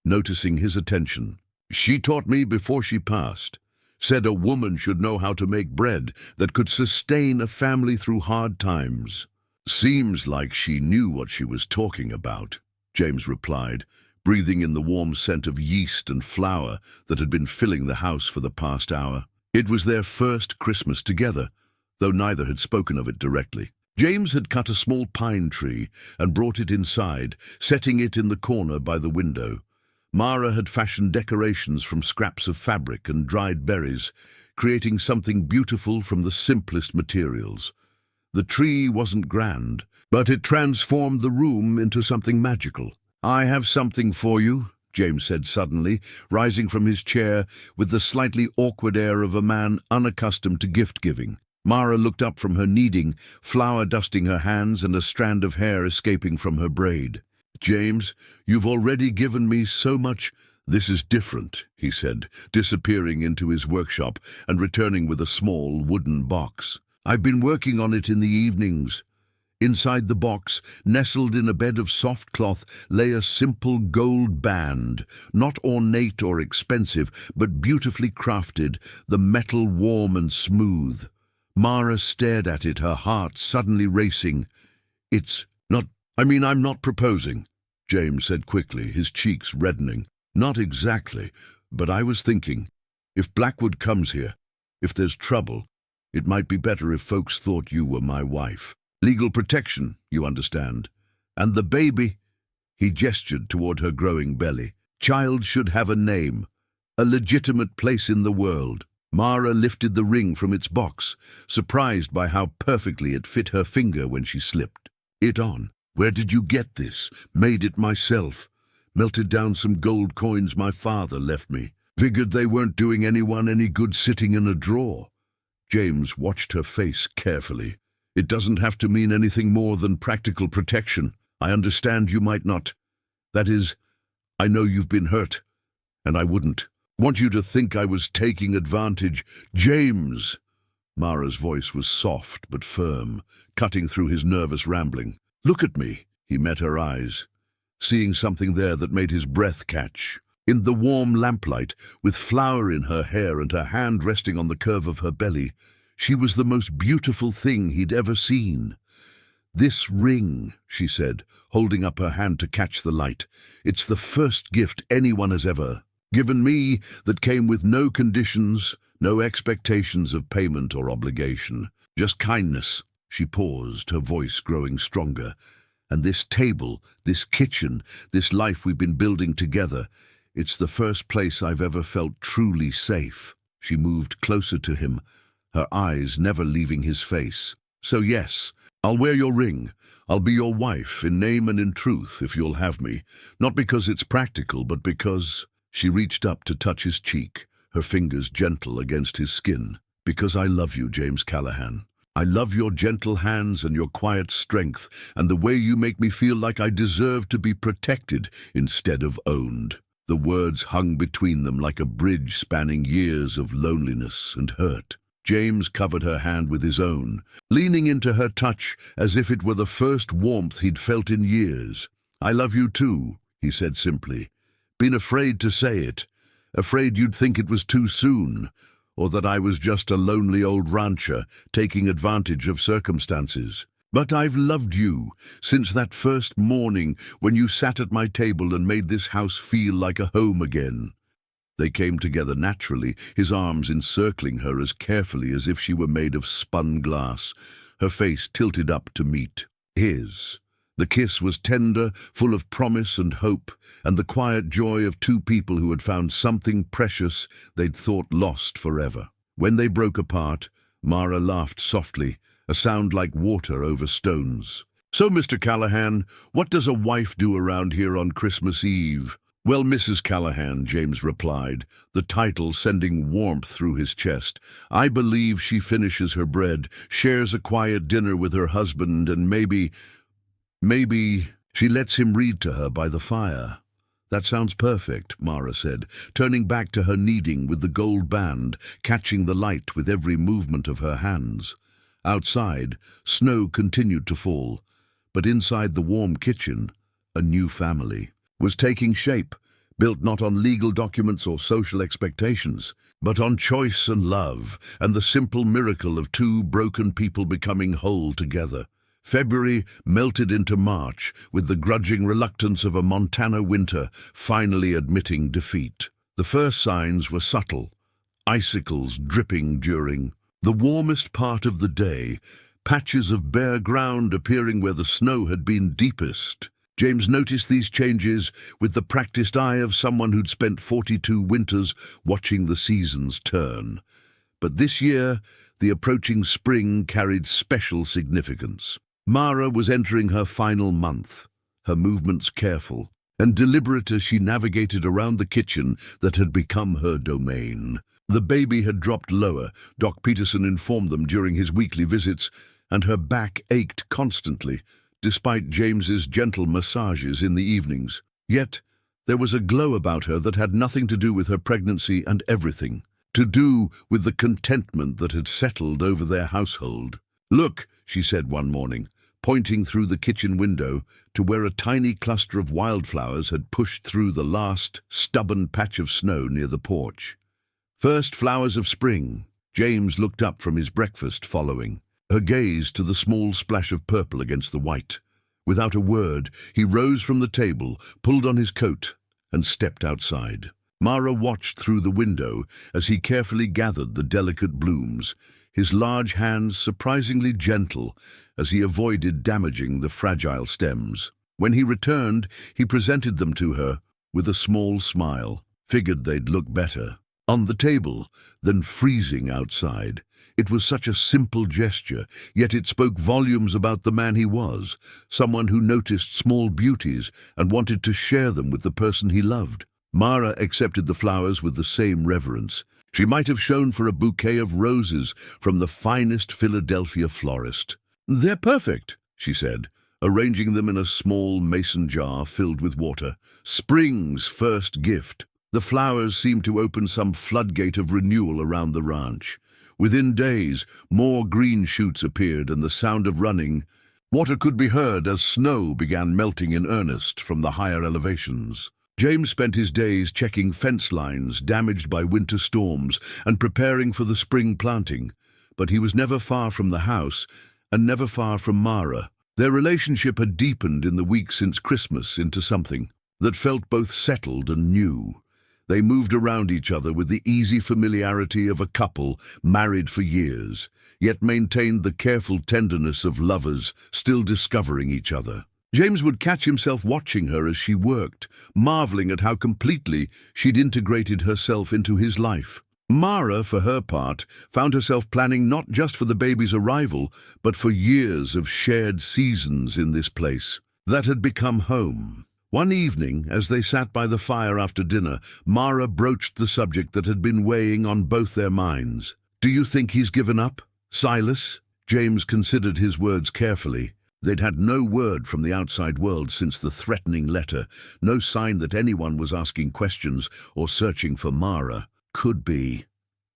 noticing his attention. "She taught me before she passed. Said a woman should know how to make bread that could sustain a family through hard times." "Seems like she knew what she was talking about," James replied, breathing in the warm scent of yeast and flour that had been filling the house for the past hour. It was their first Christmas together, though neither had spoken of it directly. James had cut a small pine tree and brought it inside, setting it in the corner by the window. Mara had fashioned decorations from scraps of fabric and dried berries, creating something beautiful from the simplest materials. The tree wasn't grand, but it transformed the room into something magical. "I have something for you," James said suddenly, rising from his chair with the slightly awkward air of a man unaccustomed to gift-giving. Mara looked up from her kneading, flour dusting her hands and a strand of hair escaping from her braid. "James, you've already given me so much." "This is different," he said, disappearing into his workshop and returning with a small wooden box. "I've been working on it in the evenings." Inside the box, nestled in a bed of soft cloth, lay a simple gold band, not ornate or expensive, but beautifully crafted, the metal warm and smooth. Mara stared at it, her heart suddenly racing. I'm not proposing," James said quickly, his cheeks reddening. Not exactly, but I was thinking, if Blackwood comes here, if there's trouble, it might be better if folks thought you were my wife. Legal protection, you understand. And the baby, he gestured toward her growing belly. Child should have a name, a legitimate place in the world. Mara lifted the ring from its box, surprised by how perfectly it fit her finger when she slipped it on. Where did you get this? Made it myself. Melted down some gold coins my father left me. Figured they weren't doing anyone any good sitting in a drawer. James watched her face carefully. It doesn't have to mean anything more than practical protection. I understand you might not. That is, I know you've been hurt, and I wouldn't want you to think I was taking advantage. James! Mara's voice was soft but firm, cutting through his nervous rambling. Look at me. He met her eyes, seeing something there that made his breath catch. In the warm lamplight, with flour in her hair and her hand resting on the curve of her belly, she was the most beautiful thing he'd ever seen. This ring, she said, holding up her hand to catch the light, it's the first gift anyone has ever given me that came with no conditions, no expectations of payment or obligation. Just kindness. She paused, her voice growing stronger. And this table, this kitchen, this life we've been building together, it's the first place I've ever felt truly safe. She moved closer to him, her eyes never leaving his face. So yes, I'll wear your ring. I'll be your wife, in name and in truth, if you'll have me. Not because it's practical, but because... She reached up to touch his cheek, her fingers gentle against his skin. Because I love you, James Callahan. I love your gentle hands and your quiet strength, and the way you make me feel like I deserve to be protected instead of owned. The words hung between them like a bridge spanning years of loneliness and hurt. James covered her hand with his own, leaning into her touch as if it were the first warmth he'd felt in years. I love you too, he said simply. Been afraid to say it, afraid you'd think it was too soon, or that I was just a lonely old rancher taking advantage of circumstances. But I've loved you since that first morning when you sat at my table and made this house feel like a home again. They came together naturally, his arms encircling her as carefully as if she were made of spun glass, her face tilted up to meet his. The kiss was tender, full of promise and hope, and the quiet joy of two people who had found something precious they'd thought lost forever. When they broke apart, Mara laughed softly, a sound like water over stones. So, Mr. Callahan, what does a wife do around here on Christmas Eve? Well, Mrs. Callahan, James replied, the title sending warmth through his chest. I believe she finishes her bread, shares a quiet dinner with her husband, and maybe she lets him read to her by the fire. That sounds perfect, Mara said, turning back to her kneading with the gold band, catching the light with every movement of her hands. Outside, snow continued to fall, but inside the warm kitchen, a new family was taking shape, built not on legal documents or social expectations, but on choice and love, and the simple miracle of two broken people becoming whole together. February melted into March, with the grudging reluctance of a Montana winter finally admitting defeat. The first signs were subtle, icicles dripping during the warmest part of the day, patches of bare ground appearing where the snow had been deepest. James noticed these changes with the practiced eye of someone who'd spent 42 winters watching the seasons turn. But this year, the approaching spring carried special significance. Mara was entering her final month, her movements careful and deliberate as she navigated around the kitchen that had become her domain. The baby had dropped lower, Doc Peterson informed them during his weekly visits, and her back ached constantly, despite James's gentle massages in the evenings. Yet, there was a glow about her that had nothing to do with her pregnancy and everything to do with the contentment that had settled over their household. Look, she said one morning, pointing through the kitchen window to where a tiny cluster of wildflowers had pushed through the last stubborn patch of snow near the porch. First flowers of spring. James looked up from his breakfast following, her gaze to the small splash of purple against the white. Without a word, he rose from the table, pulled on his coat, and stepped outside. Mara watched through the window as he carefully gathered the delicate blooms, his large hands surprisingly gentle as he avoided damaging the fragile stems. When he returned, he presented them to her with a small smile, figured they'd look better on the table than freezing outside. It was such a simple gesture, yet it spoke volumes about the man he was, someone who noticed small beauties and wanted to share them with the person he loved. Mara accepted the flowers with the same reverence. She might have shown for a bouquet of roses from the finest Philadelphia florist. "They're perfect," she said, arranging them in a small mason jar filled with water. Spring's first gift. The flowers seemed to open some floodgate of renewal around the ranch. Within days, more green shoots appeared and the sound of running water could be heard as snow began melting in earnest from the higher elevations. James spent his days checking fence lines damaged by winter storms and preparing for the spring planting, but he was never far from the house and never far from Mara. Their relationship had deepened in the weeks since Christmas into something that felt both settled and new. They moved around each other with the easy familiarity of a couple married for years, yet maintained the careful tenderness of lovers still discovering each other. James would catch himself watching her as she worked, marveling at how completely she'd integrated herself into his life. Mara, for her part, found herself planning not just for the baby's arrival, but for years of shared seasons in this place that had become home. One evening, as they sat by the fire after dinner, Mara broached the subject that had been weighing on both their minds. "Do you think he's given up, Silas?" James considered his words carefully. They'd had no word from the outside world since the threatening letter, no sign that anyone was asking questions or searching for Mara. Could be.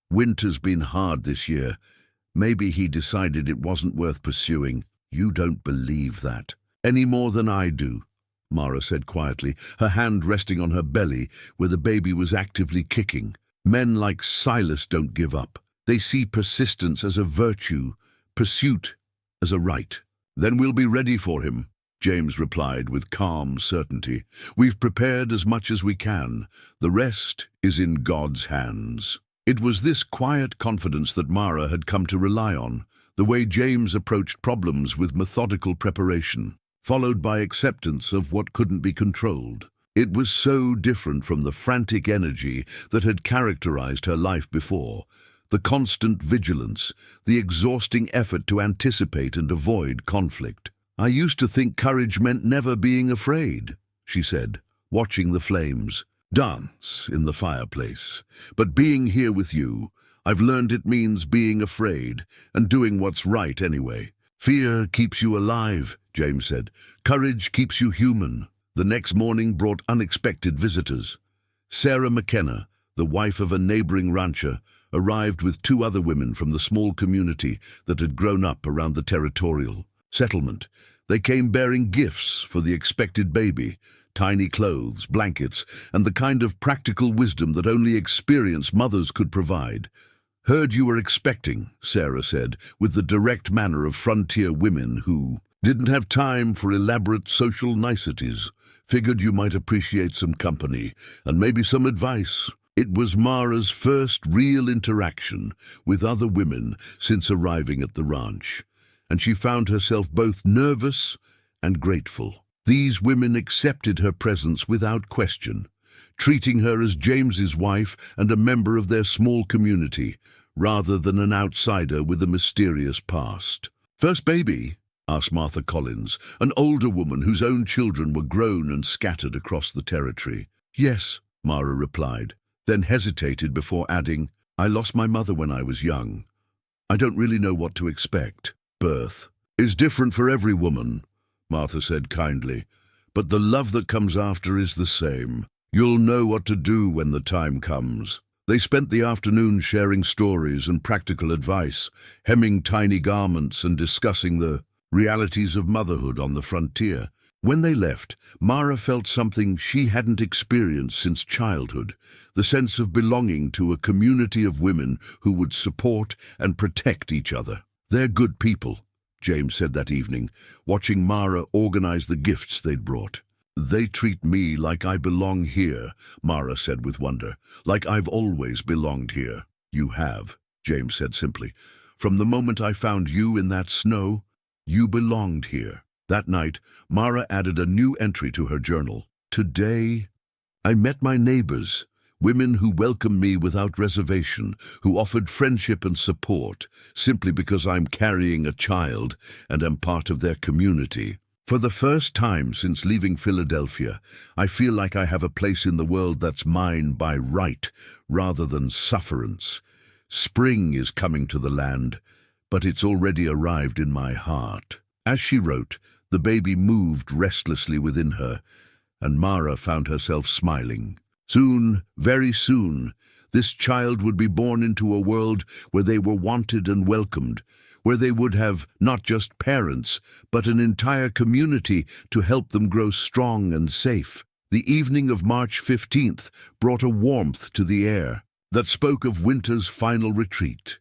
Winter's been hard this year. Maybe he decided it wasn't worth pursuing. "You don't believe that. Any more than I do," Mara said quietly, her hand resting on her belly where the baby was actively kicking. "Men like Silas don't give up. They see persistence as a virtue, pursuit as a right." "Then we'll be ready for him," James replied with calm certainty. "We've prepared as much as we can. The rest is in God's hands." It was this quiet confidence that Mara had come to rely on, the way James approached problems with methodical preparation, followed by acceptance of what couldn't be controlled. It was so different from the frantic energy that had characterized her life before, the constant vigilance, the exhausting effort to anticipate and avoid conflict. "I used to think courage meant never being afraid," she said, watching the flames dance in the fireplace. "But being here with you, I've learned it means being afraid and doing what's right anyway." "Fear keeps you alive," James said. "Courage keeps you human." The next morning brought unexpected visitors. Sarah McKenna, the wife of a neighboring rancher, arrived with 2 other women from the small community that had grown up around the territorial settlement. They came bearing gifts for the expected baby, tiny clothes, blankets, and the kind of practical wisdom that only experienced mothers could provide. "Heard you were expecting," Sarah said, with the direct manner of frontier women who didn't have time for elaborate social niceties. "Figured you might appreciate some company, and maybe some advice." It was Mara's first real interaction with other women since arriving at the ranch, and she found herself both nervous and grateful. These women accepted her presence without question, treating her as James's wife and a member of their small community, rather than an outsider with a mysterious past. "First baby?" asked Martha Collins, an older woman whose own children were grown and scattered across the territory. "Yes," Mara replied, then hesitated before adding, "I lost my mother when I was young. I don't really know what to expect." "Birth is different for every woman," Martha said kindly, "but the love that comes after is the same. You'll know what to do when the time comes." They spent the afternoon sharing stories and practical advice, hemming tiny garments and discussing the realities of motherhood on the frontier. When they left, Mara felt something she hadn't experienced since childhood, the sense of belonging to a community of women who would support and protect each other. "They're good people," James said that evening, watching Mara organize the gifts they'd brought. "They treat me like I belong here," Mara said with wonder. "Like I've always belonged here." "You have," James said simply. "From the moment I found you in that snow, you belonged here." That night, Mara added a new entry to her journal. "Today, I met my neighbors, women who welcomed me without reservation, who offered friendship and support, simply because I'm carrying a child and am part of their community. For the first time since leaving Philadelphia, I feel like I have a place in the world that's mine by right, rather than sufferance. Spring is coming to the land, but it's already arrived in my heart." As she wrote, the baby moved restlessly within her, and Mara found herself smiling. Soon, very soon, this child would be born into a world where they were wanted and welcomed, where they would have not just parents, but an entire community to help them grow strong and safe. The evening of March 15th brought a warmth to the air that spoke of winter's final retreat.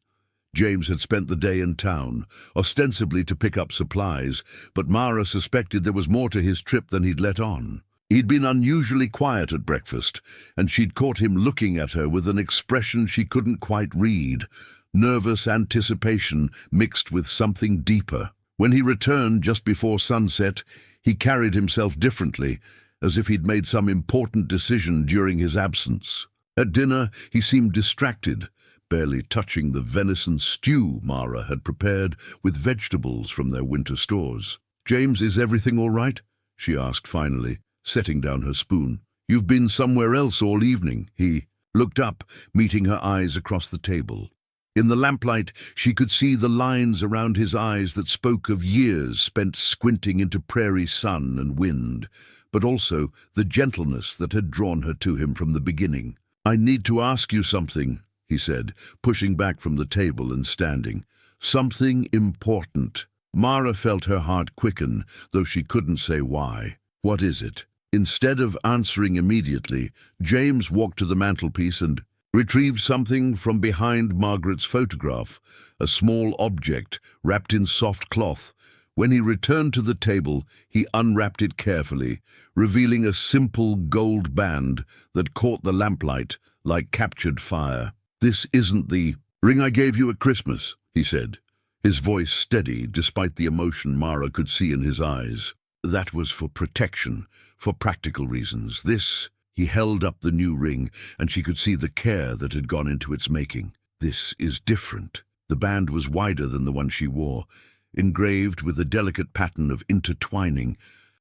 James had spent the day in town, ostensibly to pick up supplies, but Mara suspected there was more to his trip than he'd let on. He'd been unusually quiet at breakfast, and she'd caught him looking at her with an expression she couldn't quite read, nervous anticipation mixed with something deeper. When he returned just before sunset, he carried himself differently, as if he'd made some important decision during his absence. At dinner, he seemed distracted, barely touching the venison stew Mara had prepared with vegetables from their winter stores. "James, is everything all right?" she asked finally, setting down her spoon. "You've been somewhere else all evening." He looked up, meeting her eyes across the table. In the lamplight, she could see the lines around his eyes that spoke of years spent squinting into prairie sun and wind, but also the gentleness that had drawn her to him from the beginning. "I need to ask you something," he said, pushing back from the table and standing. "Something important." Mara felt her heart quicken, though she couldn't say why. "What is it?" Instead of answering immediately, James walked to the mantelpiece and retrieved something from behind Margaret's photograph, a small object wrapped in soft cloth. When he returned to the table, he unwrapped it carefully, revealing a simple gold band that caught the lamplight like captured fire. "This isn't the ring I gave you at Christmas," he said, his voice steady despite the emotion Mara could see in his eyes. "That was for protection, for practical reasons. This—" He held up the new ring, and she could see the care that had gone into its making. "This is different." The band was wider than the one she wore, engraved with a delicate pattern of intertwining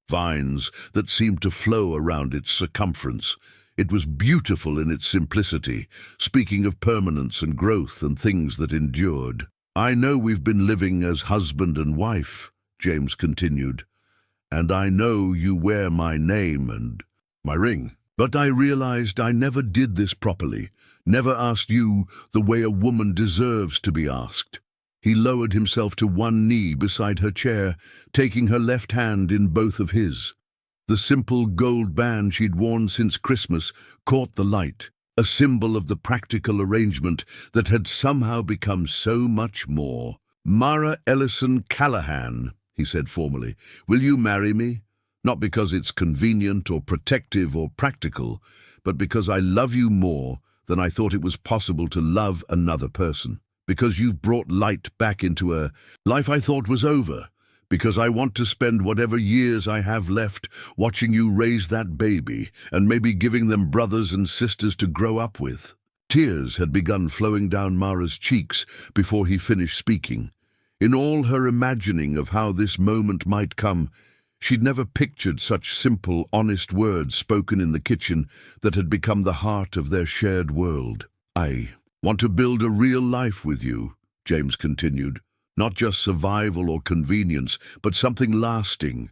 vines that seemed to flow around its circumference. It was beautiful in its simplicity, speaking of permanence and growth and things that endured. "I know we've been living as husband and wife," James continued, "and I know you wear my name and my ring. But I realized I never did this properly, never asked you the way a woman deserves to be asked." He lowered himself to one knee beside her chair, taking her left hand in both of his. The simple gold band she'd worn since Christmas caught the light, a symbol of the practical arrangement that had somehow become so much more. "Mara Ellison Callahan," he said formally, "will you marry me? Not because it's convenient or protective or practical, but because I love you more than I thought it was possible to love another person. Because you've brought light back into a life I thought was over. Because I want to spend whatever years I have left watching you raise that baby and maybe giving them brothers and sisters to grow up with." Tears had begun flowing down Mara's cheeks before he finished speaking. In all her imagining of how this moment might come, she'd never pictured such simple, honest words spoken in the kitchen that had become the heart of their shared world. "I want to build a real life with you," James continued. "Not just survival or convenience, but something lasting.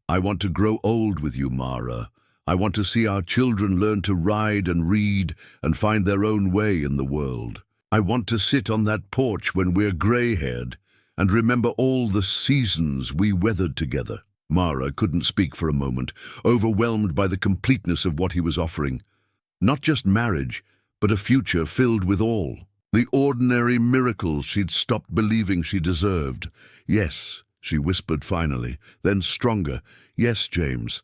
I want to grow old with you, Mara. I want to see our children learn to ride and read and find their own way in the world. I want to sit on that porch when we're grey-haired and remember all the seasons we weathered together." Mara couldn't speak for a moment, overwhelmed by the completeness of what he was offering. Not just marriage, but a future filled with all the ordinary miracles she'd stopped believing she deserved. Yes, she whispered finally, then stronger. Yes, James.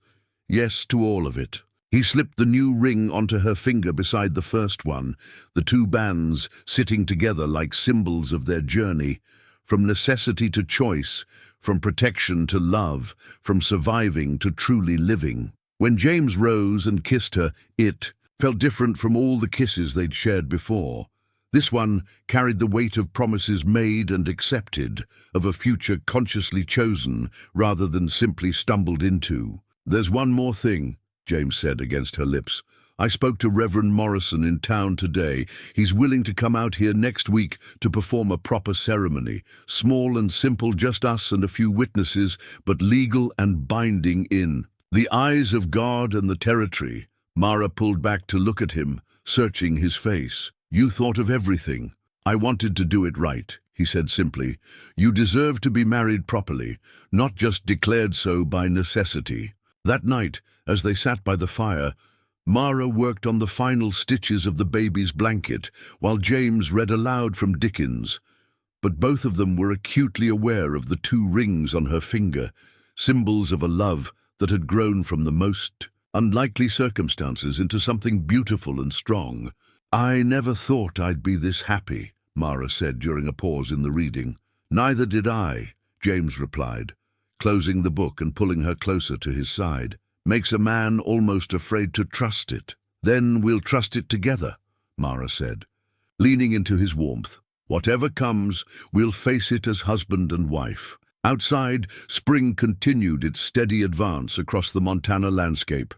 Yes to all of it. He slipped the new ring onto her finger beside the first one, the two bands sitting together like symbols of their journey, from necessity to choice, from protection to love, from surviving to truly living. When James rose and kissed her, it felt different from all the kisses they'd shared before. This one carried the weight of promises made and accepted, of a future consciously chosen rather than simply stumbled into. "There's one more thing," James said against her lips. "I spoke to Reverend Morrison in town today. He's willing to come out here next week to perform a proper ceremony. Small and simple, just us and a few witnesses, but legal and binding in the eyes of God and the territory." Mara pulled back to look at him, searching his face. "You thought of everything." "I wanted to do it right," he said simply. "You deserve to be married properly, not just declared so by necessity." That night, as they sat by the fire, Mara worked on the final stitches of the baby's blanket, while James read aloud from Dickens. But both of them were acutely aware of the two rings on her finger, symbols of a love that had grown from the most unlikely circumstances into something beautiful and strong. "I never thought I'd be this happy," Mara said during a pause in the reading. "Neither did I," James replied, closing the book and pulling her closer to his side. "Makes a man almost afraid to trust it." "Then we'll trust it together," Mara said, leaning into his warmth. "Whatever comes, we'll face it as husband and wife." Outside, spring continued its steady advance across the Montana landscape,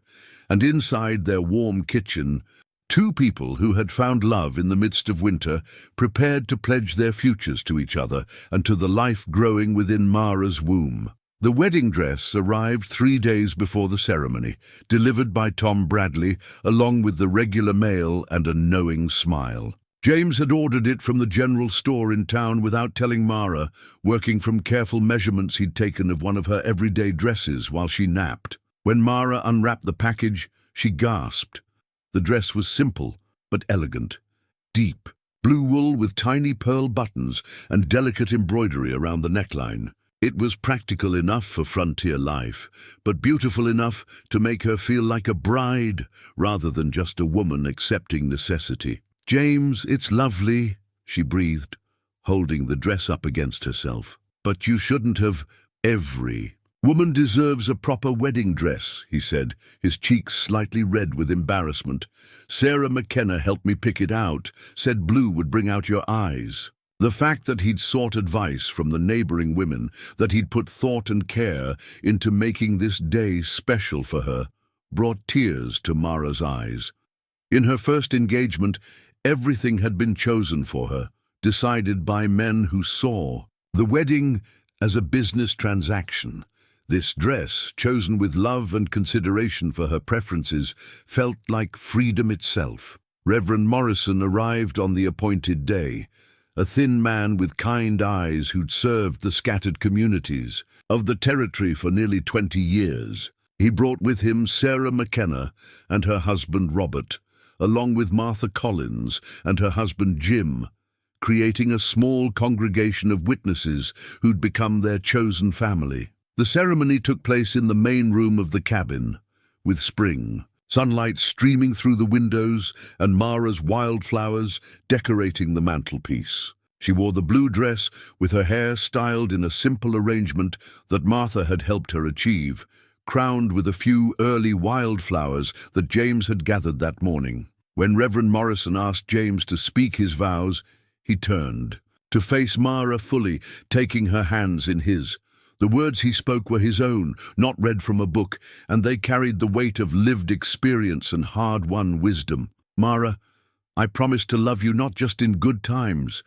and inside their warm kitchen, two people who had found love in the midst of winter prepared to pledge their futures to each other and to the life growing within Mara's womb. The wedding dress arrived 3 days before the ceremony, delivered by Tom Bradley, along with the regular mail and a knowing smile. James had ordered it from the general store in town without telling Mara, working from careful measurements he'd taken of one of her everyday dresses while she napped. When Mara unwrapped the package, she gasped. The dress was simple, but elegant. Deep, blue wool with tiny pearl buttons and delicate embroidery around the neckline. It was practical enough for frontier life, but beautiful enough to make her feel like a bride rather than just a woman accepting necessity. "James, it's lovely," she breathed, holding the dress up against herself. "But you shouldn't have. Every woman deserves a proper wedding dress," he said, his cheeks slightly red with embarrassment. "Sarah McKenna helped me pick it out, said blue would bring out your eyes." The fact that he'd sought advice from the neighboring women, that he'd put thought and care into making this day special for her, brought tears to Mara's eyes. In her first engagement, everything had been chosen for her, decided by men who saw the wedding as a business transaction. This dress, chosen with love and consideration for her preferences, felt like freedom itself. Reverend Morrison arrived on the appointed day, a thin man with kind eyes who'd served the scattered communities of the territory for nearly 20 years. He brought with him Sarah McKenna and her husband Robert, along with Martha Collins and her husband Jim, creating a small congregation of witnesses who'd become their chosen family. The ceremony took place in the main room of the cabin, with spring, sunlight streaming through the windows and Mara's wildflowers decorating the mantelpiece. She wore the blue dress with her hair styled in a simple arrangement that Martha had helped her achieve, crowned with a few early wildflowers that James had gathered that morning. When Reverend Morrison asked James to speak his vows, he turned to face Mara fully, taking her hands in his. The words he spoke were his own, not read from a book, and they carried the weight of lived experience and hard-won wisdom. "Mara, I promise to love you not just in good times,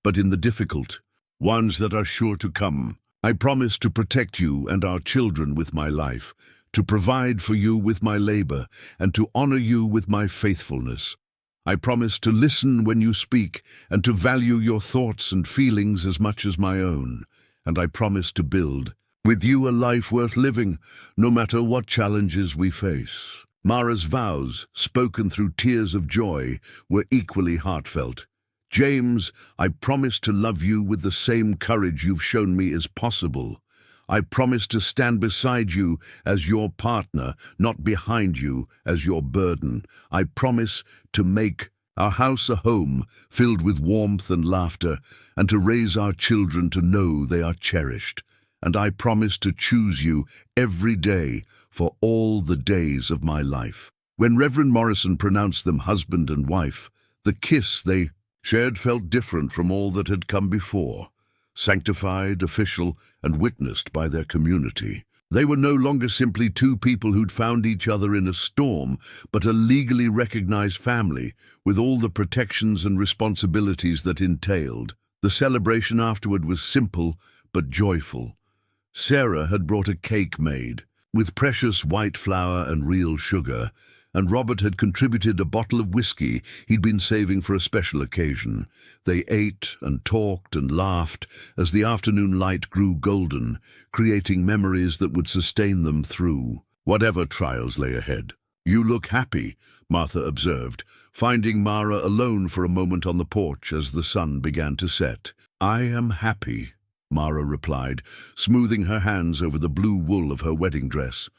but in the difficult ones that are sure to come. I promise to protect you and our children with my life, to provide for you with my labor, and to honor you with my faithfulness. I promise to listen when you speak, and to value your thoughts and feelings as much as my own. And I promise to build with you a life worth living, no matter what challenges we face." Mara's vows, spoken through tears of joy, were equally heartfelt. "James, I promise to love you with the same courage you've shown me is possible, I promise to stand beside you as your partner, not behind you as your burden. I promise to make our house a home filled with warmth and laughter, and to raise our children to know they are cherished. And I promise to choose you every day for all the days of my life." When Reverend Morrison pronounced them husband and wife, the kiss they shared felt different from all that had come before, sanctified, official, and witnessed by their community. They were no longer simply two people who'd found each other in a storm, but a legally recognized family, with all the protections and responsibilities that entailed. The celebration afterward was simple but joyful. Sarah had brought a cake made, with precious white flour and real sugar, and Robert had contributed a bottle of whiskey he'd been saving for a special occasion. They ate and talked and laughed as the afternoon light grew golden, creating memories that would sustain them through whatever trials lay ahead. "You look happy," Martha observed, finding Mara alone for a moment on the porch as the sun began to set. "I am happy," Mara replied, smoothing her hands over the blue wool of her wedding dress.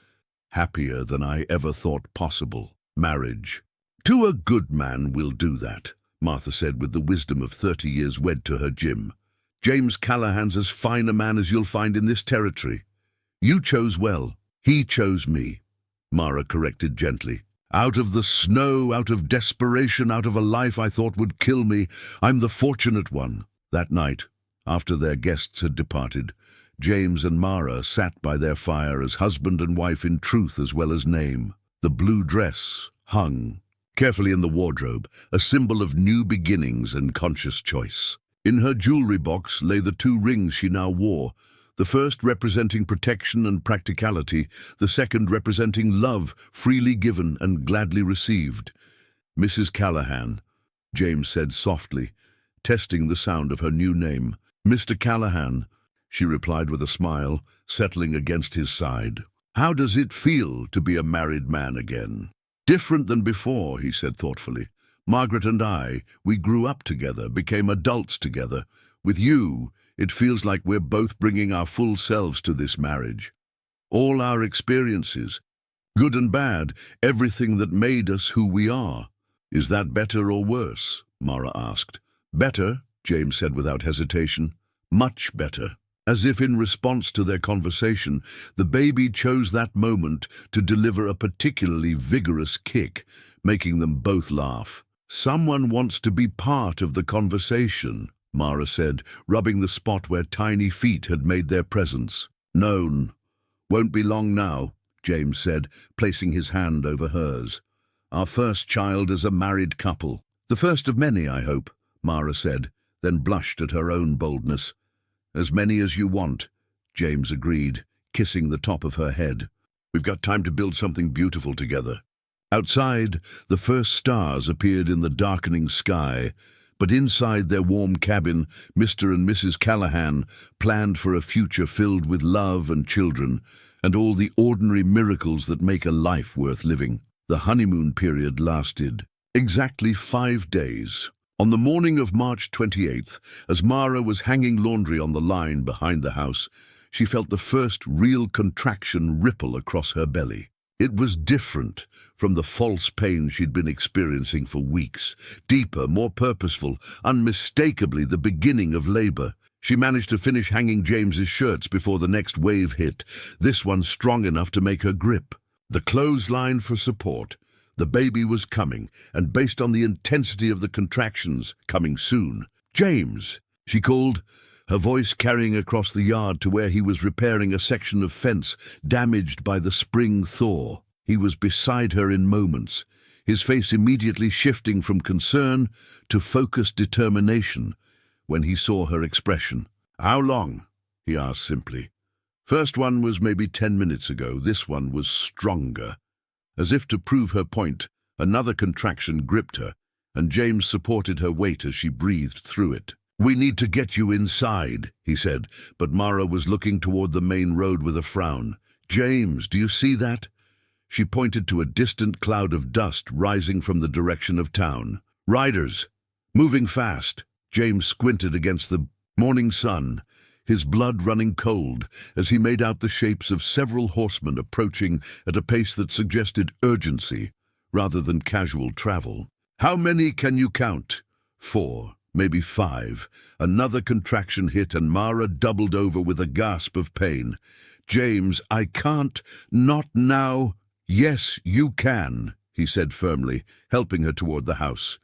"Happier than I ever thought possible. Marriage. To a good man will do that," Martha said with the wisdom of 30 years wed to her Jim. "James Callahan's as fine a man as you'll find in this territory. You chose well. He chose me," Mara corrected gently. "Out of the snow, out of desperation, out of a life I thought would kill me, I'm the fortunate one." That night, after their guests had departed, James and Mara sat by their fire as husband and wife in truth as well as name. The blue dress hung carefully in the wardrobe, a symbol of new beginnings and conscious choice. In her jewelry box lay the 2 rings she now wore, the first representing protection and practicality, the second representing love, freely given and gladly received. "Mrs. Callahan," James said softly, testing the sound of her new name. "Mr. Callahan," she replied with a smile, settling against his side. "How does it feel to be a married man again?" "Different than before," he said thoughtfully. "Margaret and I, we grew up together, became adults together. With you, it feels like we're both bringing our full selves to this marriage. All our experiences, good and bad, everything that made us who we are." "Is that better or worse?" Mara asked. "Better," James said without hesitation. "Much better." As if in response to their conversation, the baby chose that moment to deliver a particularly vigorous kick, making them both laugh. "Someone wants to be part of the conversation," Mara said, rubbing the spot where tiny feet had made their presence. "Known. Won't be long now," James said, placing his hand over hers. "Our first child as a married couple." "The first of many, I hope," Mara said, then blushed at her own boldness. "As many as you want," James agreed, kissing the top of her head. "We've got time to build something beautiful together." Outside, the first stars appeared in the darkening sky, but inside their warm cabin, Mr. and Mrs. Callahan planned for a future filled with love and children, and all the ordinary miracles that make a life worth living. The honeymoon period lasted exactly 5 days. On the morning of March 28th, as Mara was hanging laundry on the line behind the house, she felt the first real contraction ripple across her belly. It was different from the false pain she'd been experiencing for weeks. Deeper, more purposeful, unmistakably the beginning of labor. She managed to finish hanging James's shirts before the next wave hit, this one strong enough to make her grip. The clothesline for support. The baby was coming, and based on the intensity of the contractions, coming soon. "James," she called, her voice carrying across the yard to where he was repairing a section of fence damaged by the spring thaw. He was beside her in moments, his face immediately shifting from concern to focused determination when he saw her expression. "How long?" he asked simply. "First one was maybe 10 minutes ago. This one was stronger." As if to prove her point, another contraction gripped her, and James supported her weight as she breathed through it. "We need to get you inside," he said, but Mara was looking toward the main road with a frown. "James, do you see that?" She pointed to a distant cloud of dust rising from the direction of town. "Riders, moving fast." James squinted against the morning sun, his blood running cold as he made out the shapes of several horsemen approaching at a pace that suggested urgency rather than casual travel. "How many can you count?" 4, maybe 5. Another contraction hit and Mara doubled over with a gasp of pain. "James, I can't. Not now." "Yes, you can," he said firmly, helping her toward the house.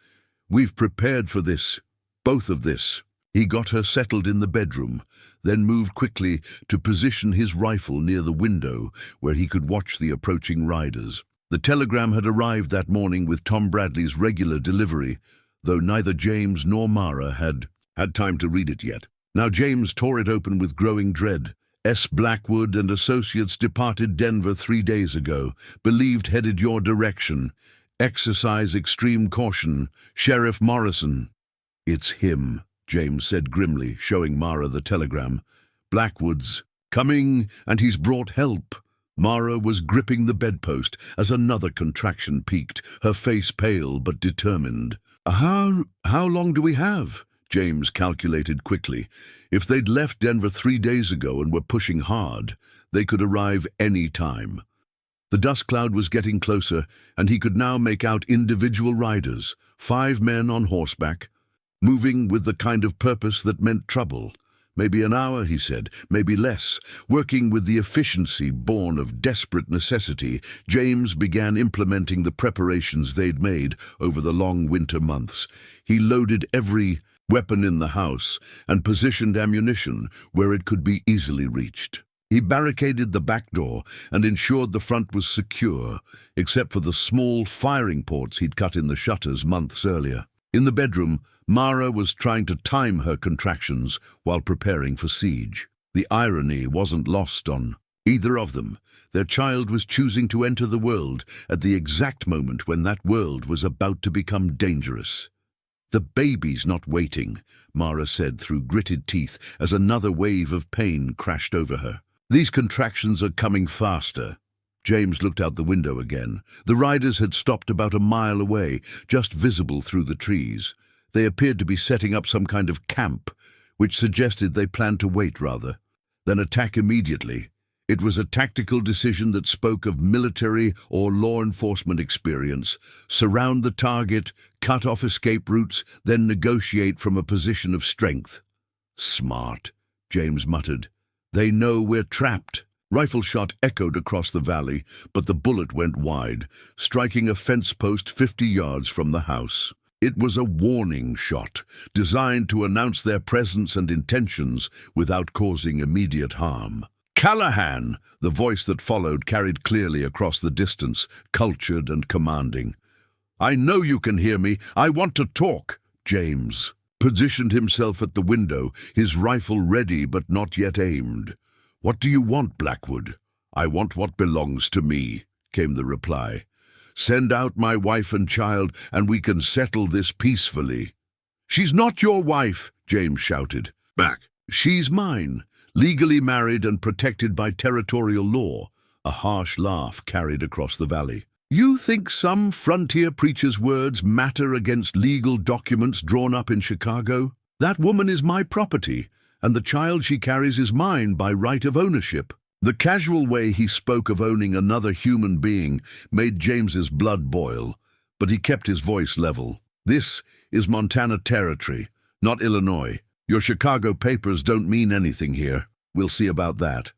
"We've prepared for this. Both of this." He got her settled in the bedroom, then moved quickly to position his rifle near the window where he could watch the approaching riders. The telegram had arrived that morning with Tom Bradley's regular delivery, though neither James nor Mara had had time to read it yet. Now James tore it open with growing dread. S. Blackwood and Associates departed Denver 3 days ago, believed headed your direction. Exercise extreme caution. Sheriff Morrison. "It's him," James said grimly, showing Mara the telegram. "Blackwood's coming, and he's brought help." Mara was gripping the bedpost as another contraction peaked, her face pale but determined. How long do we have?" James calculated quickly. If they'd left Denver 3 days ago and were pushing hard, they could arrive any time. The dust cloud was getting closer, and he could now make out individual riders, 5 men on horseback, moving with the kind of purpose that meant trouble. Maybe an hour, he said, maybe less. Working with the efficiency born of desperate necessity, James began implementing the preparations they'd made over the long winter months. He loaded every weapon in the house and positioned ammunition where it could be easily reached. He barricaded the back door and ensured the front was secure, except for the small firing ports he'd cut in the shutters months earlier. In the bedroom, Mara was trying to time her contractions while preparing for siege. The irony wasn't lost on either of them. Their child was choosing to enter the world at the exact moment when that world was about to become dangerous. "The baby's not waiting," Mara said through gritted teeth as another wave of pain crashed over her. "These contractions are coming faster." James looked out the window again. The riders had stopped about a mile away, just visible through the trees. They appeared to be setting up some kind of camp, which suggested they planned to wait rather than attack immediately. It was a tactical decision that spoke of military or law enforcement experience. Surround the target, cut off escape routes, then negotiate from a position of strength. "Smart," James muttered. "They know we're trapped." Rifle shot echoed across the valley, but the bullet went wide, striking a fence post 50 yards from the house. It was a warning shot, designed to announce their presence and intentions without causing immediate harm. "Callahan!" The voice that followed carried clearly across the distance, cultured and commanding. "I know you can hear me. I want to talk." James positioned himself at the window, his rifle ready but not yet aimed. "What do you want, Blackwood?" "I want what belongs to me," came the reply. "Send out my wife and child, and we can settle this peacefully." "She's not your wife," James shouted back. "She's mine, legally married and protected by territorial law." A harsh laugh carried across the valley. "You think some frontier preacher's words matter against legal documents drawn up in Chicago? That woman is my property, and the child she carries is mine by right of ownership." The casual way he spoke of owning another human being made James's blood boil, but he kept his voice level. "This is Montana territory, not Illinois. Your Chicago papers don't mean anything here. We'll see about that.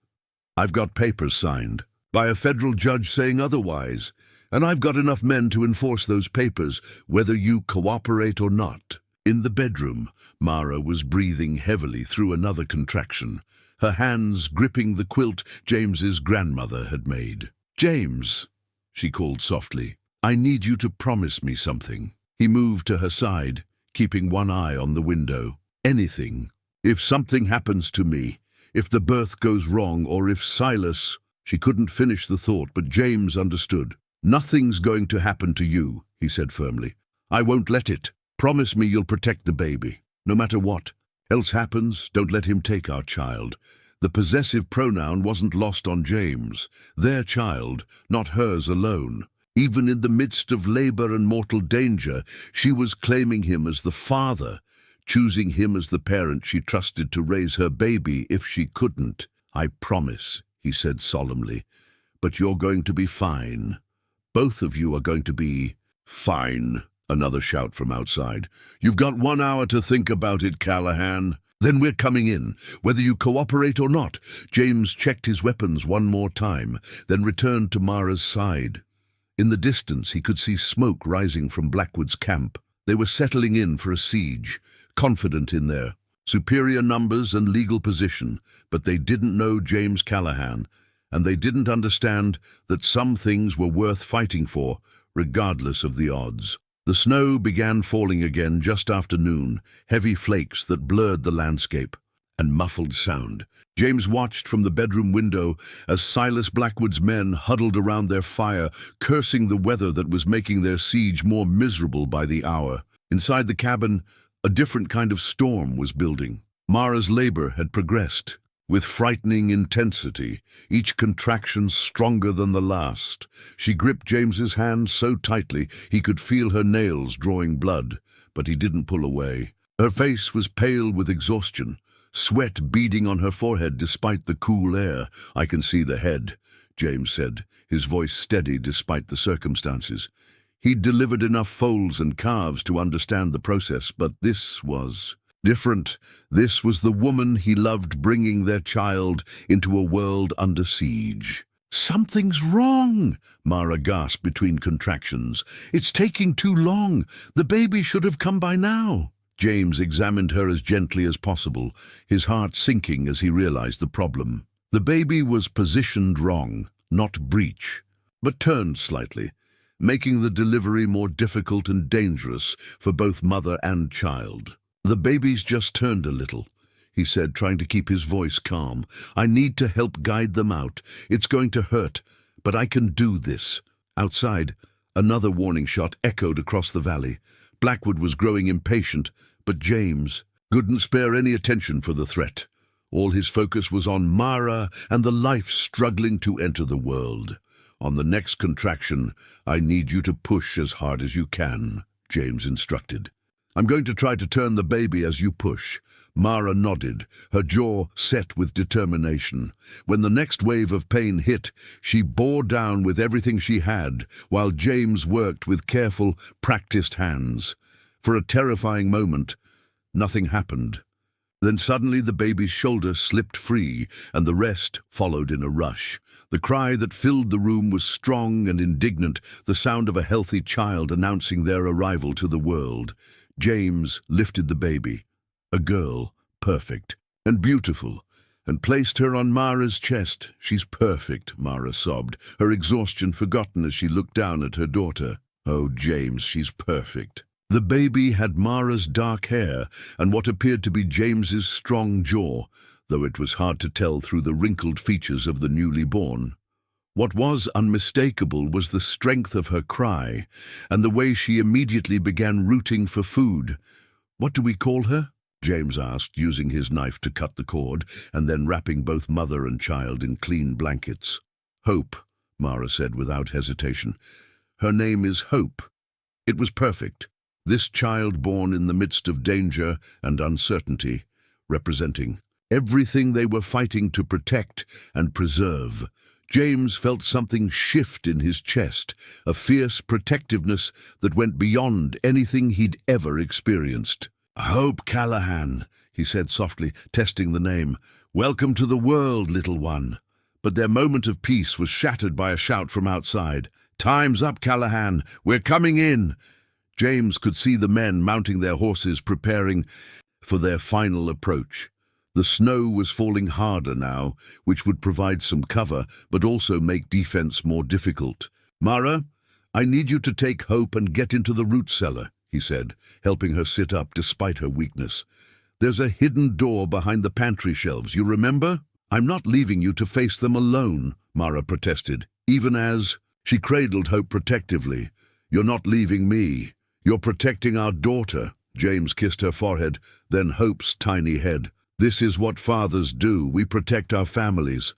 I've got papers signed by a federal judge saying otherwise, and I've got enough men to enforce those papers, whether you cooperate or not." In the bedroom, Mara was breathing heavily through another contraction, her hands gripping the quilt James's grandmother had made. "James," she called softly, "I need you to promise me something." He moved to her side, keeping one eye on the window. "Anything. If something happens to me, if the birth goes wrong, or if Silas—" She couldn't finish the thought, but James understood. "Nothing's going to happen to you," he said firmly. "I won't let it. Promise me you'll protect the baby, no matter what. Else happens, don't let him take our child." The possessive pronoun wasn't lost on James. Their child, not hers alone. Even in the midst of labor and mortal danger, she was claiming him as the father choosing him as the parent she trusted to raise her baby if she couldn't. "I promise," he said solemnly, "but you're going to be fine. Both of you are going to be fine." Another shout from outside. "You've got 1 hour to think about it, Callahan. Then we're coming in, whether you cooperate or not." James checked his weapons one more time, then returned to Mara's side. In the distance, he could see smoke rising from Blackwood's camp. They were settling in for a siege, confident in their superior numbers and legal position, but they didn't know James Callahan, and they didn't understand that some things were worth fighting for, regardless of the odds. The snow began falling again just after noon, heavy flakes that blurred the landscape, and muffled sound. James watched from the bedroom window as Silas Blackwood's men huddled around their fire, cursing the weather that was making their siege more miserable by the hour. Inside the cabin, a different kind of storm was building. Mara's labor had progressed with frightening intensity, each contraction stronger than the last. She gripped James's hand so tightly he could feel her nails drawing blood, but he didn't pull away. Her face was pale with exhaustion, sweat beading on her forehead despite the cool air. "I can see the head," James said, his voice steady despite the circumstances. He'd delivered enough foals and calves to understand the process, but this was different. This was the woman he loved bringing their child into a world under siege. "Something's wrong," Mara gasped between contractions. "It's taking too long. The baby should have come by now." James examined her as gently as possible, his heart sinking as he realized the problem. The baby was positioned wrong, not breech, but turned slightly, making the delivery more difficult and dangerous for both mother and child. "The baby's just turned a little," he said, trying to keep his voice calm. "I need to help guide them out. It's going to hurt, but I can do this." Outside, another warning shot echoed across the valley. Blackwood was growing impatient, but James couldn't spare any attention for the threat. All his focus was on Mara and the life struggling to enter the world. "On the next contraction, I need you to push as hard as you can," James instructed. "I'm going to try to turn the baby as you push." Mara nodded, her jaw set with determination. When the next wave of pain hit, she bore down with everything she had, while James worked with careful, practiced hands. For a terrifying moment, nothing happened. Then suddenly the baby's shoulder slipped free, and the rest followed in a rush. The cry that filled the room was strong and indignant, the sound of a healthy child announcing their arrival to the world. James lifted the baby, a girl, perfect and beautiful, and placed her on Mara's chest. "She's perfect," Mara sobbed, her exhaustion forgotten as she looked down at her daughter. "Oh, James, she's perfect." The baby had Mara's dark hair and what appeared to be James's strong jaw, though it was hard to tell through the wrinkled features of the newly born. What was unmistakable was the strength of her cry and the way she immediately began rooting for food. "What do we call her?" James asked, using his knife to cut the cord and then wrapping both mother and child in clean blankets. "Hope," Mara said without hesitation. "Her name is Hope." It was perfect. This child born in the midst of danger and uncertainty, representing everything they were fighting to protect and preserve. James felt something shift in his chest, a fierce protectiveness that went beyond anything he'd ever experienced. "Hope Callahan," he said softly, testing the name. "Welcome to the world, little one." But their moment of peace was shattered by a shout from outside. "Time's up, Callahan. We're coming in." James could see the men mounting their horses, preparing for their final approach. The snow was falling harder now, which would provide some cover, but also make defense more difficult. "Mara, I need you to take Hope and get into the root cellar," he said, helping her sit up despite her weakness. "There's a hidden door behind the pantry shelves, you remember?" "I'm not leaving you to face them alone," Mara protested, even as she cradled Hope protectively. "You're not leaving me. You're protecting our daughter." James kissed her forehead, then Hope's tiny head. "This is what fathers do. We protect our families.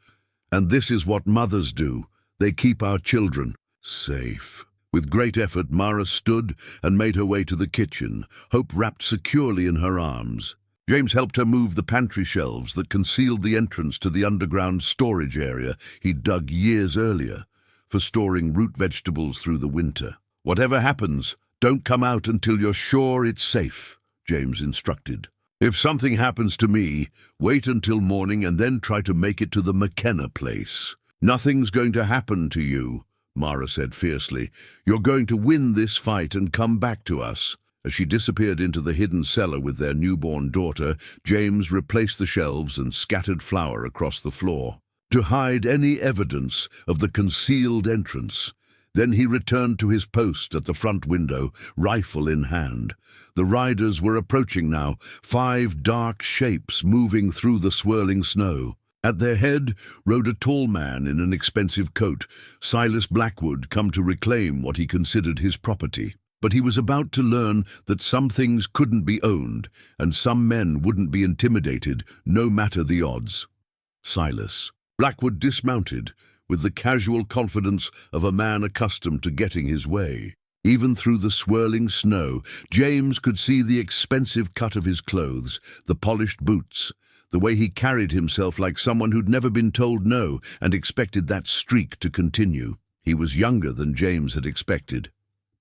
And this is what mothers do. They keep our children safe." With great effort, Mara stood and made her way to the kitchen, Hope wrapped securely in her arms. James helped her move the pantry shelves that concealed the entrance to the underground storage area he'd dug years earlier for storing root vegetables through the winter. "Whatever happens, don't come out until you're sure it's safe," James instructed. "If something happens to me, wait until morning and then try to make it to the McKenna place." "Nothing's going to happen to you," Mara said fiercely. "You're going to win this fight and come back to us." As she disappeared into the hidden cellar with their newborn daughter, James replaced the shelves and scattered flour across the floor to hide any evidence of the concealed entrance. Then he returned to his post at the front window, rifle in hand. The riders were approaching now, 5 dark shapes moving through the swirling snow. At their head rode a tall man in an expensive coat, Silas Blackwood, come to reclaim what he considered his property. But he was about to learn that some things couldn't be owned, and some men wouldn't be intimidated, no matter the odds. Silas Blackwood dismounted, with the casual confidence of a man accustomed to getting his way. Even through the swirling snow, James could see the expensive cut of his clothes, the polished boots, the way he carried himself like someone who'd never been told no and expected that streak to continue. He was younger than James had expected.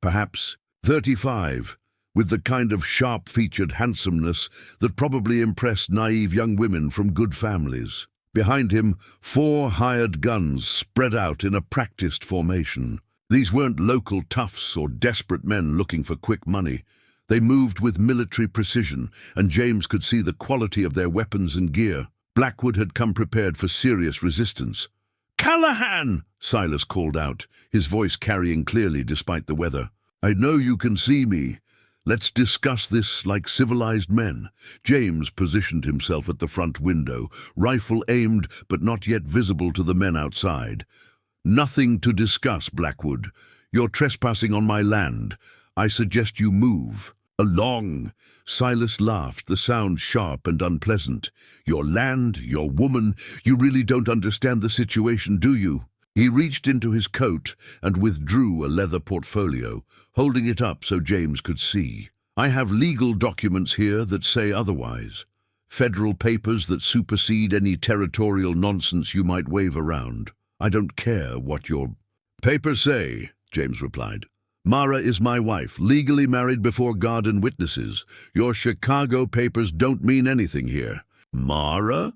Perhaps 35, with the kind of sharp-featured handsomeness that probably impressed naive young women from good families. Behind him, 4 hired guns spread out in a practiced formation. These weren't local toughs or desperate men looking for quick money. They moved with military precision, and James could see the quality of their weapons and gear. Blackwood had come prepared for serious resistance. "Callahan!" Silas called out, his voice carrying clearly despite the weather. "I know you can see me. Let's discuss this like civilized men." James positioned himself at the front window, rifle aimed but not yet visible to the men outside. "Nothing to discuss, Blackwood. You're trespassing on my land. I suggest you move." "Along." Silas laughed, the sound sharp and unpleasant. "Your land, your woman. You really don't understand the situation, do you?" He reached into his coat and withdrew a leather portfolio, holding it up so James could see. "I have legal documents here that say otherwise. Federal papers that supersede any territorial nonsense you might wave around. I don't care what your papers say," James replied. "Mara is my wife, legally married before God and witnesses. Your Chicago papers don't mean anything here." "Mara?"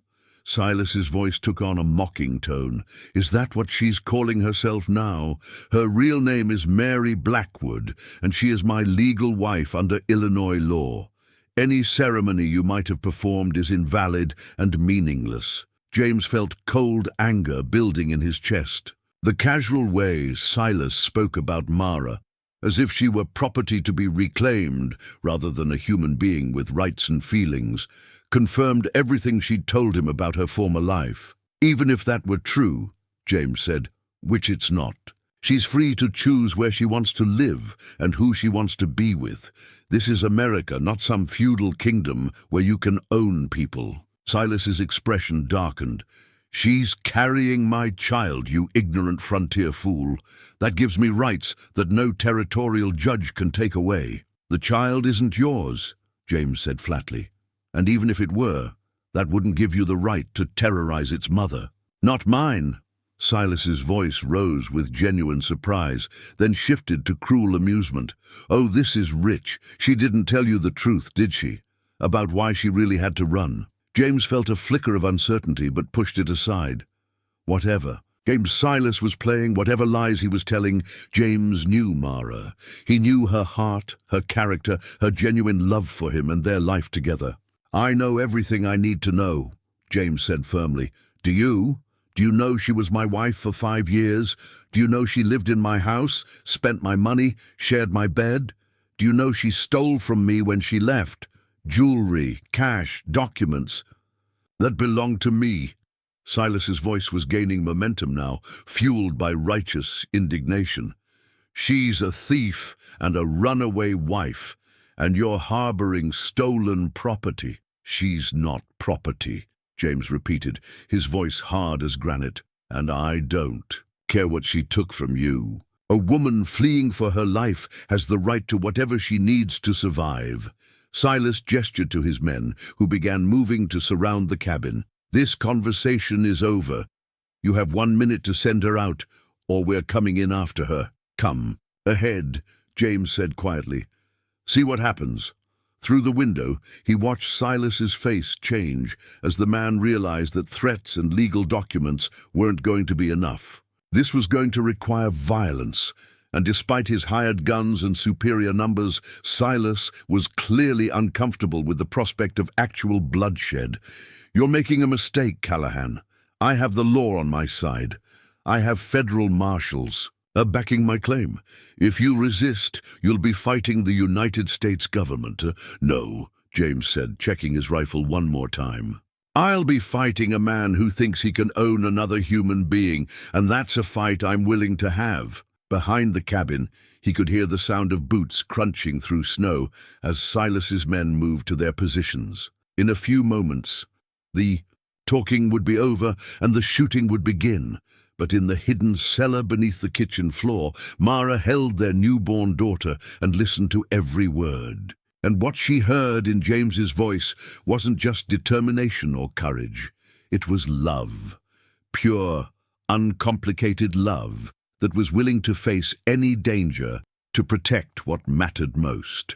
Silas's voice took on a mocking tone. "Is that what she's calling herself now? Her real name is Mary Blackwood, and she is my legal wife under Illinois law. Any ceremony you might have performed is invalid and meaningless." James felt cold anger building in his chest. The casual way Silas spoke about Mara, as if she were property to be reclaimed rather than a human being with rights and feelings, confirmed everything she'd told him about her former life. "Even if that were true," James said, "which it's not. She's free to choose where she wants to live and who she wants to be with. This is America, not some feudal kingdom where you can own people." Silas's expression darkened. "She's carrying my child, you ignorant frontier fool. That gives me rights that no territorial judge can take away." "The child isn't yours," James said flatly. "And even if it were, that wouldn't give you the right to terrorize its mother." "Not mine." Silas's voice rose with genuine surprise, then shifted to cruel amusement. "Oh, this is rich. She didn't tell you the truth, did she? About why she really had to run?" James felt a flicker of uncertainty but pushed it aside. Whatever game Silas was playing, whatever lies he was telling, James knew Mara. He knew her heart, her character, her genuine love for him and their life together. "I know everything I need to know," James said firmly. "Do you? Do you know she was my wife for 5 years? Do you know she lived in my house, spent my money, shared my bed? Do you know she stole from me when she left? Jewelry, cash, documents that belonged to me." Silas's voice was gaining momentum now, fueled by righteous indignation. "She's a thief and a runaway wife, and you're harboring stolen property." "She's not property," James repeated, his voice hard as granite. "And I don't care what she took from you." A woman fleeing for her life has the right to whatever she needs to survive. Silas gestured to his men, who began moving to surround the cabin. This conversation is over. You have 1 minute to send her out, or we're coming in after her. Come. Ahead, James said quietly. See what happens. Through the window, he watched Silas's face change as the man realized that threats and legal documents weren't going to be enough. This was going to require violence, and despite his hired guns and superior numbers, Silas was clearly uncomfortable with the prospect of actual bloodshed. You're making a mistake, Callahan. I have the law on my side. I have federal marshals backing my claim. If you resist, you'll be fighting the United States government. No, James said, checking his rifle one more time. I'll be fighting a man who thinks he can own another human being, and that's a fight I'm willing to have. Behind the cabin, he could hear the sound of boots crunching through snow as Silas's men moved to their positions. In a few moments, the talking would be over and the shooting would begin. But in the hidden cellar beneath the kitchen floor, Mara held their newborn daughter and listened to every word. And what she heard in James's voice wasn't just determination or courage. It was love. Pure, uncomplicated love that was willing to face any danger to protect what mattered most.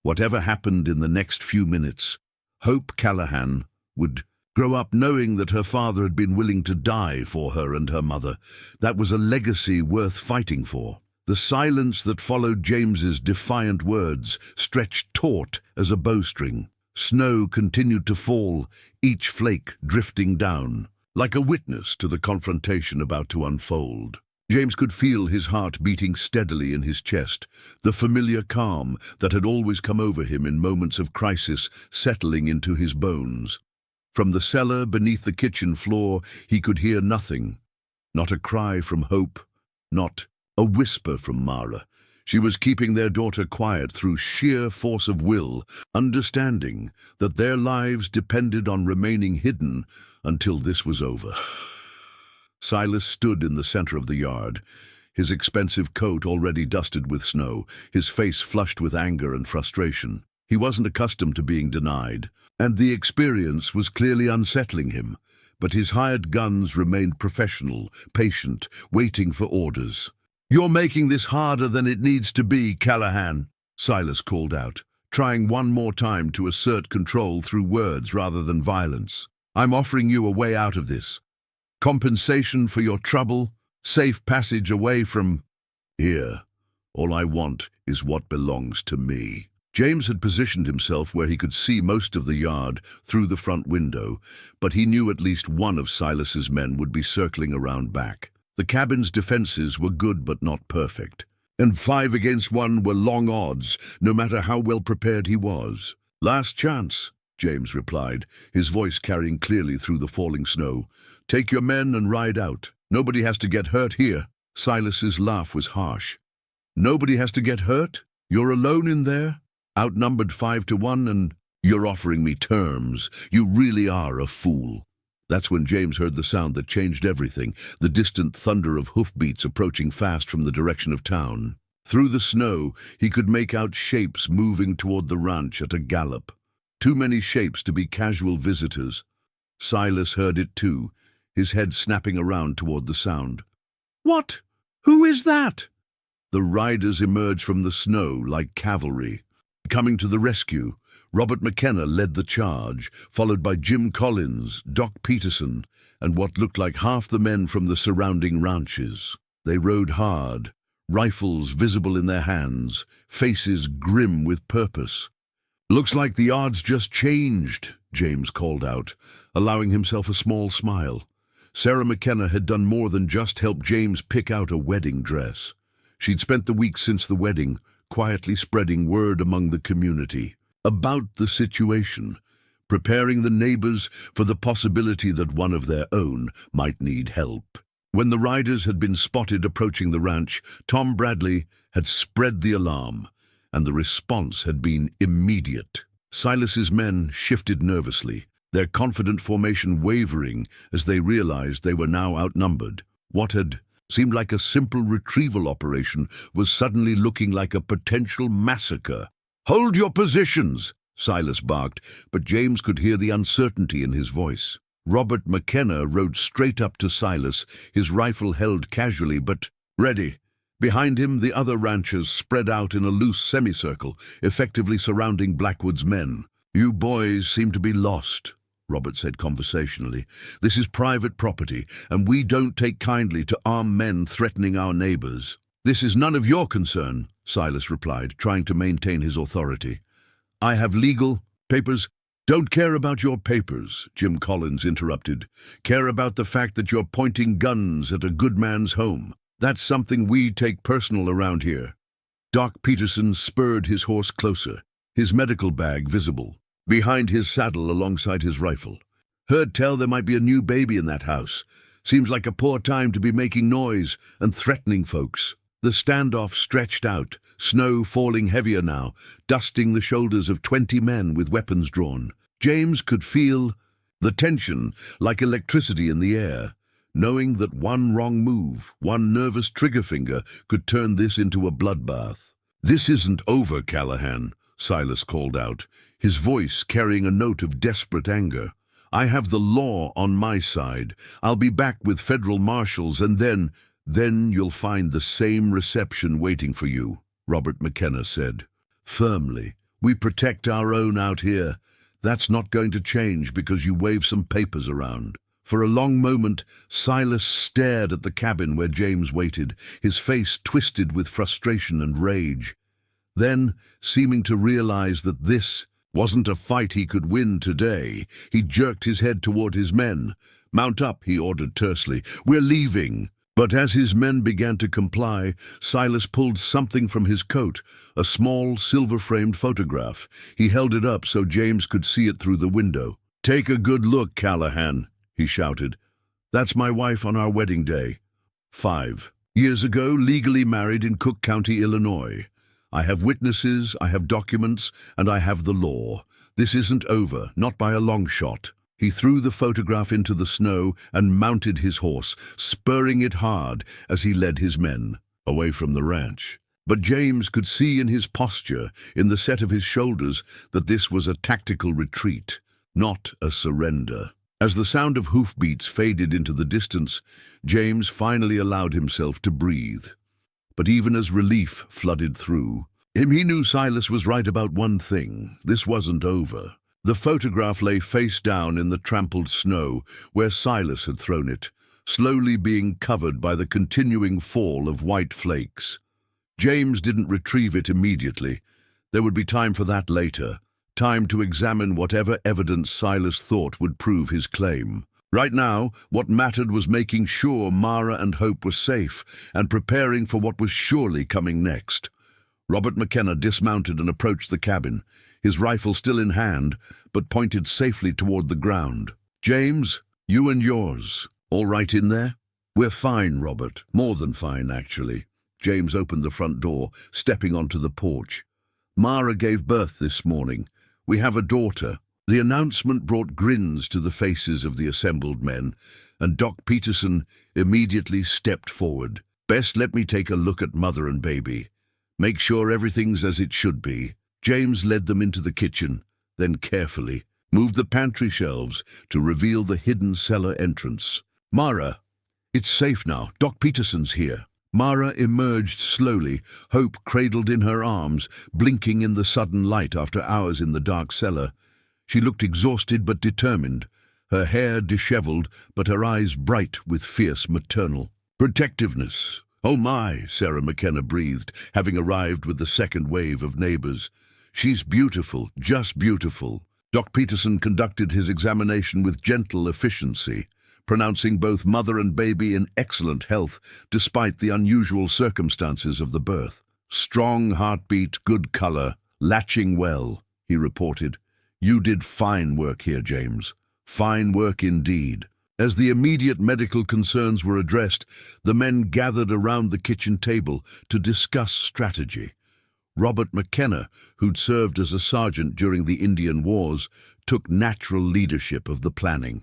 Whatever happened in the next few minutes, Hope Callahan would grow up knowing that her father had been willing to die for her and her mother. That was a legacy worth fighting for. The silence that followed James's defiant words stretched taut as a bowstring. Snow continued to fall, each flake drifting down, like a witness to the confrontation about to unfold. James could feel his heart beating steadily in his chest, the familiar calm that had always come over him in moments of crisis settling into his bones. From the cellar beneath the kitchen floor, he could hear nothing. Not a cry from Hope, not a whisper from Mara. She was keeping their daughter quiet through sheer force of will, understanding that their lives depended on remaining hidden until this was over. Silas stood in the center of the yard, his expensive coat already dusted with snow, his face flushed with anger and frustration. He wasn't accustomed to being denied, and the experience was clearly unsettling him, but his hired guns remained professional, patient, waiting for orders. "You're making this harder than it needs to be, Callahan," Silas called out, trying one more time to assert control through words rather than violence. "I'm offering you a way out of this. Compensation for your trouble, safe passage away from here. All I want is what belongs to me." James had positioned himself where he could see most of the yard through the front window, but he knew at least one of Silas's men would be circling around back. The cabin's defenses were good but not perfect, and 5 against 1 were long odds, no matter how well prepared he was. "Last chance," James replied, his voice carrying clearly through the falling snow. "Take your men and ride out. Nobody has to get hurt here." Silas's laugh was harsh. "Nobody has to get hurt? You're alone in there? Outnumbered 5 to 1, and you're offering me terms. You really are a fool." That's when James heard the sound that changed everything, the distant thunder of hoofbeats approaching fast from the direction of town. Through the snow, he could make out shapes moving toward the ranch at a gallop. Too many shapes to be casual visitors. Silas heard it too, his head snapping around toward the sound. "What? Who is that?" The riders emerged from the snow like cavalry. Coming to the rescue, Robert McKenna led the charge, followed by Jim Collins, Doc Peterson, and what looked like half the men from the surrounding ranches. They rode hard, rifles visible in their hands, faces grim with purpose. "Looks like the odds just changed," James called out, allowing himself a small smile. Sarah McKenna had done more than just help James pick out a wedding dress. She'd spent the week since the wedding, quietly spreading word among the community about the situation, preparing the neighbors for the possibility that one of their own might need help. When the riders had been spotted approaching the ranch, Tom Bradley had spread the alarm, and the response had been immediate. Silas's men shifted nervously, their confident formation wavering as they realized they were now outnumbered. What had Seemed like a simple retrieval operation was suddenly looking like a potential massacre. "Hold your positions!" Silas barked, but James could hear the uncertainty in his voice. Robert McKenna rode straight up to Silas, his rifle held casually but ready. Behind him, the other ranchers spread out in a loose semicircle, effectively surrounding Blackwood's men. "You boys seem to be lost," Robert said conversationally. "This is private property, and we don't take kindly to armed men threatening our neighbors." "This is none of your concern," Silas replied, trying to maintain his authority. "I have legal papers." "Don't care about your papers," Jim Collins interrupted. "Care about the fact that you're pointing guns at a good man's home. That's something we take personal around here." Doc Peterson spurred his horse closer, his medical bag visible, behind his saddle alongside his rifle. "Heard tell there might be a new baby in that house. Seems like a poor time to be making noise and threatening folks." The standoff stretched out, snow falling heavier now, dusting the shoulders of 20 men with weapons drawn. James could feel the tension like electricity in the air, knowing that one wrong move, one nervous trigger finger, could turn this into a bloodbath. "This isn't over, Callahan," Silas called out, his voice carrying a note of desperate anger. "I have the law on my side. I'll be back with federal marshals, and then you'll find the same reception waiting for you," Robert McKenna said. Firmly, "We protect our own out here. That's not going to change because you wave some papers around." For a long moment, Silas stared at the cabin where James waited, his face twisted with frustration and rage. Then, seeming to realize that this wasn't a fight he could win today, he jerked his head toward his men. "Mount up," he ordered tersely. "We're leaving." But as his men began to comply, Silas pulled something from his coat, a small silver-framed photograph. He held it up so James could see it through the window. "Take a good look, Callahan," he shouted. "That's my wife on our wedding day. 5 years ago, legally married in Cook County, Illinois. I have witnesses, I have documents, and I have the law. This isn't over, not by a long shot." He threw the photograph into the snow and mounted his horse, spurring it hard as he led his men away from the ranch. But James could see in his posture, in the set of his shoulders, that this was a tactical retreat, not a surrender. As the sound of hoofbeats faded into the distance, James finally allowed himself to breathe. But even as relief flooded through him, he knew Silas was right about one thing. This wasn't over. The photograph lay face down in the trampled snow where Silas had thrown it, slowly being covered by the continuing fall of white flakes. James didn't retrieve it immediately. There would be time for that later, time to examine whatever evidence Silas thought would prove his claim. Right now, what mattered was making sure Mara and Hope were safe and preparing for what was surely coming next. Robert McKenna dismounted and approached the cabin, his rifle still in hand, but pointed safely toward the ground. "James, you and yours, all right in there?" "We're fine, Robert. More than fine, actually." James opened the front door, stepping onto the porch. "Mara gave birth this morning. We have a daughter." The announcement brought grins to the faces of the assembled men, and Doc Peterson immediately stepped forward. "Best let me take a look at mother and baby. Make sure everything's as it should be." James led them into the kitchen, then carefully moved the pantry shelves to reveal the hidden cellar entrance. "Mara, it's safe now. Doc Peterson's here." Mara emerged slowly, Hope cradled in her arms, blinking in the sudden light after hours in the dark cellar. She looked exhausted but determined, her hair disheveled, but her eyes bright with fierce maternal protectiveness. "Oh my," Sarah McKenna breathed, having arrived with the second wave of neighbors. "She's beautiful, just beautiful." Doc Peterson conducted his examination with gentle efficiency, pronouncing both mother and baby in excellent health despite the unusual circumstances of the birth. "Strong heartbeat, good color, latching well," he reported. "You did fine work here, James. Fine work indeed." As the immediate medical concerns were addressed, the men gathered around the kitchen table to discuss strategy. Robert McKenna, who'd served as a sergeant during the Indian Wars, took natural leadership of the planning.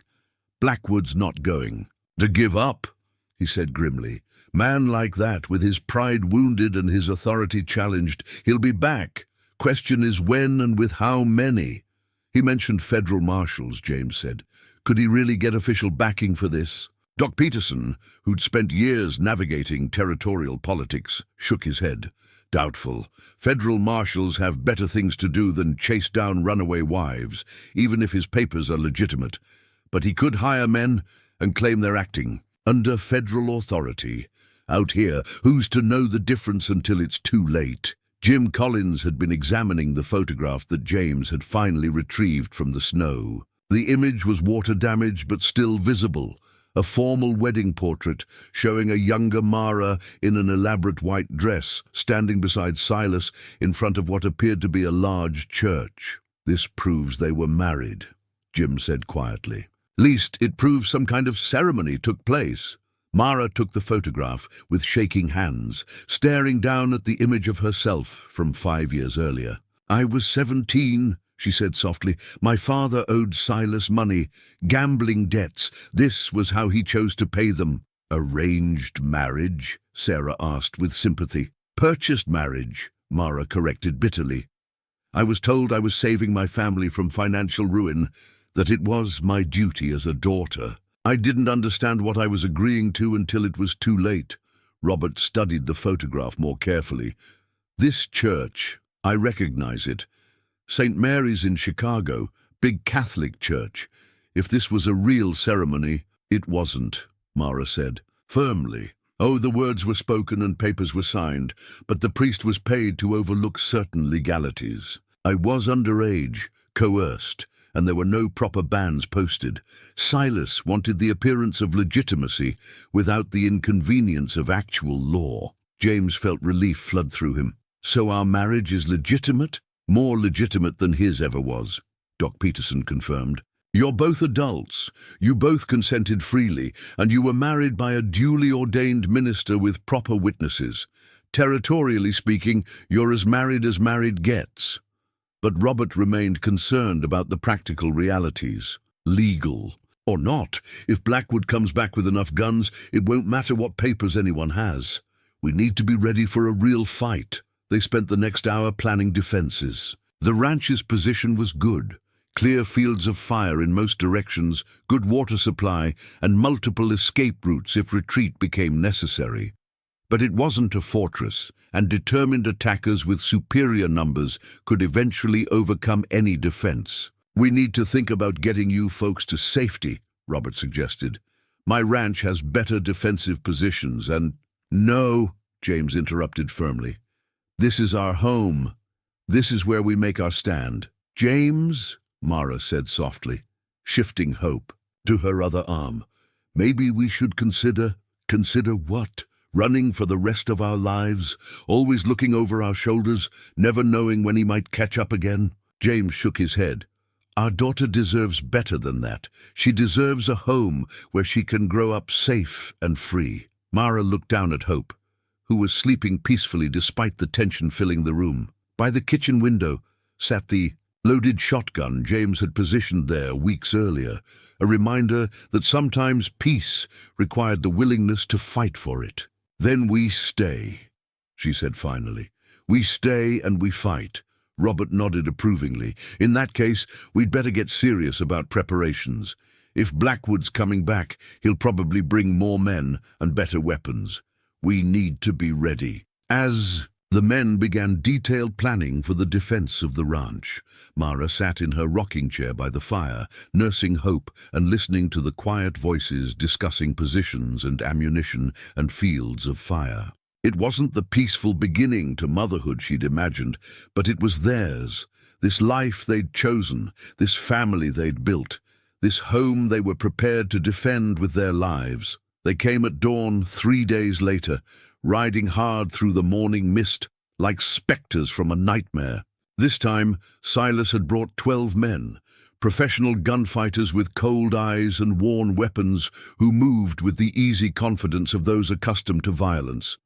"Blackwood's not going to give up," he said grimly. Man like that, with his pride wounded and his authority challenged, he'll be back. Question is when and with how many? He mentioned federal marshals, James said. Could he really get official backing for this? Doc Peterson, who'd spent years navigating territorial politics, shook his head. Doubtful. Federal marshals have better things to do than chase down runaway wives, even if his papers are legitimate. But he could hire men and claim they're acting under federal authority. Out here, who's to know the difference until it's too late? Jim Collins had been examining the photograph that James had finally retrieved from the snow. The image was water-damaged but still visible, a formal wedding portrait showing a younger Mara in an elaborate white dress standing beside Silas in front of what appeared to be a large church. This proves they were married, Jim said quietly. Least it proves some kind of ceremony took place. Mara took the photograph with shaking hands, staring down at the image of herself from 5 years earlier. I was 17, she said softly. My father owed Silas money, gambling debts. This was how he chose to pay them. Arranged marriage? Sarah asked with sympathy. Purchased marriage, Mara corrected bitterly. I was told I was saving my family from financial ruin, that it was my duty as a daughter. I didn't understand what I was agreeing to until it was too late. Robert studied the photograph more carefully. This church, I recognize it. St. Mary's in Chicago, big Catholic church. If this was a real ceremony, it wasn't, Mara said, firmly. Oh, the words were spoken and papers were signed, but the priest was paid to overlook certain legalities. I was underage, coerced, and there were no proper bans posted. Silas wanted the appearance of legitimacy without the inconvenience of actual law. James felt relief flood through him. So our marriage is legitimate? More legitimate than his ever was, Doc Peterson confirmed. You're both adults. You both consented freely, and you were married by a duly ordained minister with proper witnesses. Territorially speaking, you're as married gets. But Robert remained concerned about the practical realities. Legal. Or not. If Blackwood comes back with enough guns, it won't matter what papers anyone has. We need to be ready for a real fight. They spent the next hour planning defenses. The ranch's position was good. Clear fields of fire in most directions, good water supply, and multiple escape routes if retreat became necessary. But it wasn't a fortress, and determined attackers with superior numbers could eventually overcome any defense. We need to think about getting you folks to safety, Robert suggested. My ranch has better defensive positions and— No, James interrupted firmly. This is our home. This is where we make our stand. James, Mara said softly, shifting hope to her other arm. Maybe we should consider what? Running for the rest of our lives, always looking over our shoulders, never knowing when he might catch up again? James shook his head. Our daughter deserves better than that. She deserves a home where she can grow up safe and free. Mara looked down at Hope, who was sleeping peacefully despite the tension filling the room. By the kitchen window sat the loaded shotgun James had positioned there weeks earlier, a reminder that sometimes peace required the willingness to fight for it. Then we stay, she said finally. We stay and we fight. Robert nodded approvingly. In that case, we'd better get serious about preparations. If Blackwood's coming back, he'll probably bring more men and better weapons. We need to be ready. As the men began detailed planning for the defense of the ranch, Mara sat in her rocking chair by the fire, nursing Hope and listening to the quiet voices discussing positions and ammunition and fields of fire. It wasn't the peaceful beginning to motherhood she'd imagined, but it was theirs, this life they'd chosen, this family they'd built, this home they were prepared to defend with their lives. They came at dawn 3 days later, riding hard through the morning mist like specters from a nightmare. This time, Silas had brought 12 men, professional gunfighters with cold eyes and worn weapons who moved with the easy confidence of those accustomed to violence.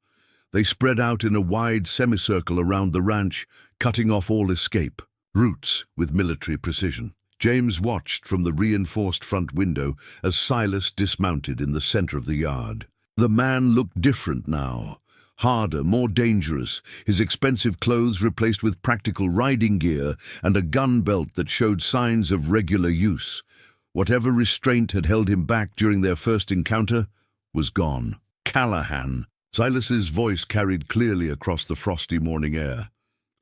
They spread out in a wide semicircle around the ranch, cutting off all escape routes with military precision. James watched from the reinforced front window as Silas dismounted in the center of the yard. The man looked different now. Harder, more dangerous, his expensive clothes replaced with practical riding gear and a gun belt that showed signs of regular use. Whatever restraint had held him back during their first encounter was gone. Callahan. Silas's voice carried clearly across the frosty morning air.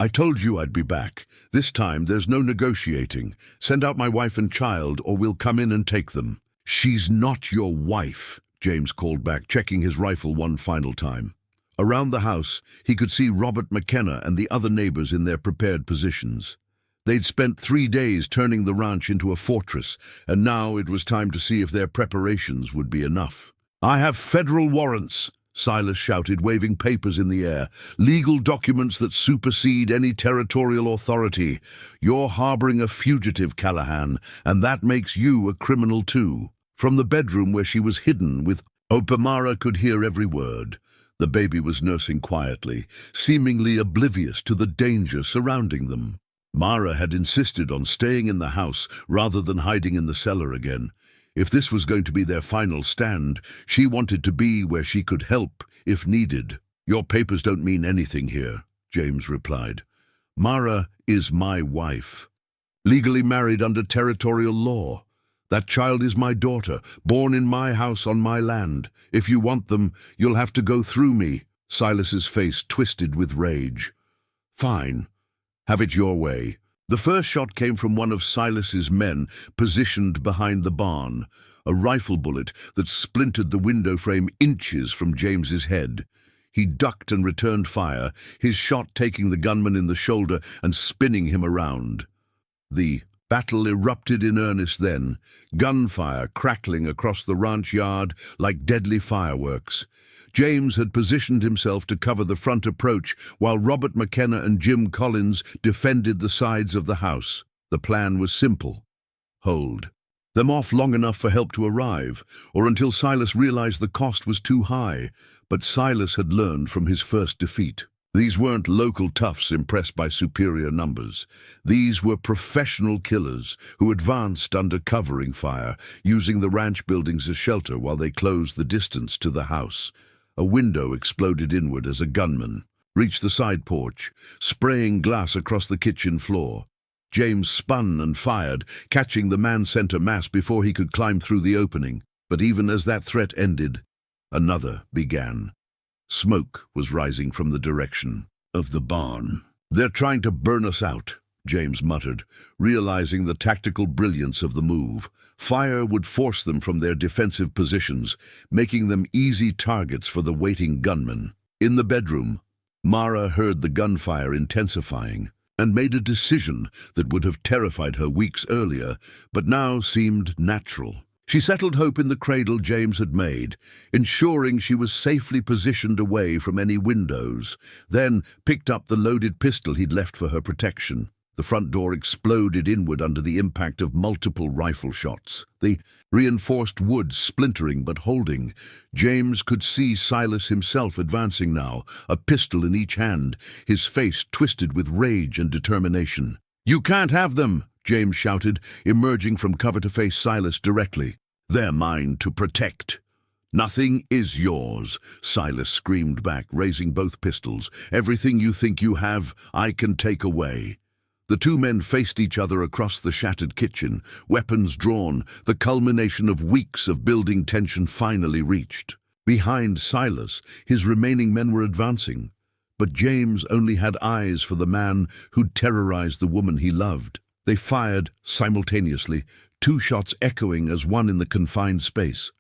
"I told you I'd be back. This time there's no negotiating. Send out my wife and child, or we'll come in and take them." "She's not your wife," James called back, checking his rifle one final time. Around the house, he could see Robert McKenna and the other neighbors in their prepared positions. They'd spent 3 days turning the ranch into a fortress, and now it was time to see if their preparations would be enough. "I have federal warrants," Silas shouted, waving papers in the air. "Legal documents that supersede any territorial authority. You're harboring a fugitive, Callahan, and that makes you a criminal too." From the bedroom where she was hidden with Mara could hear every word. The baby was nursing quietly, seemingly oblivious to the danger surrounding them. Mara had insisted on staying in the house rather than hiding in the cellar again. If this was going to be their final stand, she wanted to be where she could help if needed. "Your papers don't mean anything here," James replied. "Mara is my wife, legally married under territorial law. That child is my daughter, born in my house on my land. If you want them, you'll have to go through me." Silas's face twisted with rage. "Fine. Have it your way." The first shot came from one of Silas's men, positioned behind the barn, a rifle bullet that splintered the window frame inches from James's head. He ducked and returned fire, his shot taking the gunman in the shoulder and spinning him around. The battle erupted in earnest then, gunfire crackling across the ranch yard like deadly fireworks. James had positioned himself to cover the front approach while Robert McKenna and Jim Collins defended the sides of the house. The plan was simple. Hold them off long enough for help to arrive, or until Silas realized the cost was too high. But Silas had learned from his first defeat. These weren't local toughs impressed by superior numbers. These were professional killers who advanced under covering fire, using the ranch buildings as shelter while they closed the distance to the house. A window exploded inward as a gunman reached the side porch, spraying glass across the kitchen floor. James spun and fired, catching the man-center mass before he could climb through the opening. But even as that threat ended, another began. Smoke was rising from the direction of the barn. "They're trying to burn us out," James muttered, realizing the tactical brilliance of the move. Fire would force them from their defensive positions, making them easy targets for the waiting gunmen. In the bedroom, Mara heard the gunfire intensifying and made a decision that would have terrified her weeks earlier, but now seemed natural. She settled hope in the cradle James had made, ensuring she was safely positioned away from any windows, then picked up the loaded pistol he'd left for her protection. The front door exploded inward under the impact of multiple rifle shots, the reinforced wood splintering but holding. James could see Silas himself advancing now, a pistol in each hand, his face twisted with rage and determination. "You can't have them!" James shouted, emerging from cover to face Silas directly. "They're mine to protect." "Nothing is yours," Silas screamed back, raising both pistols. "Everything you think you have, I can take away." The two men faced each other across the shattered kitchen, weapons drawn, the culmination of weeks of building tension finally reached. Behind Silas, his remaining men were advancing, but James only had eyes for the man who'd terrorized the woman he loved. They fired simultaneously, 2 shots echoing as one in the confined space.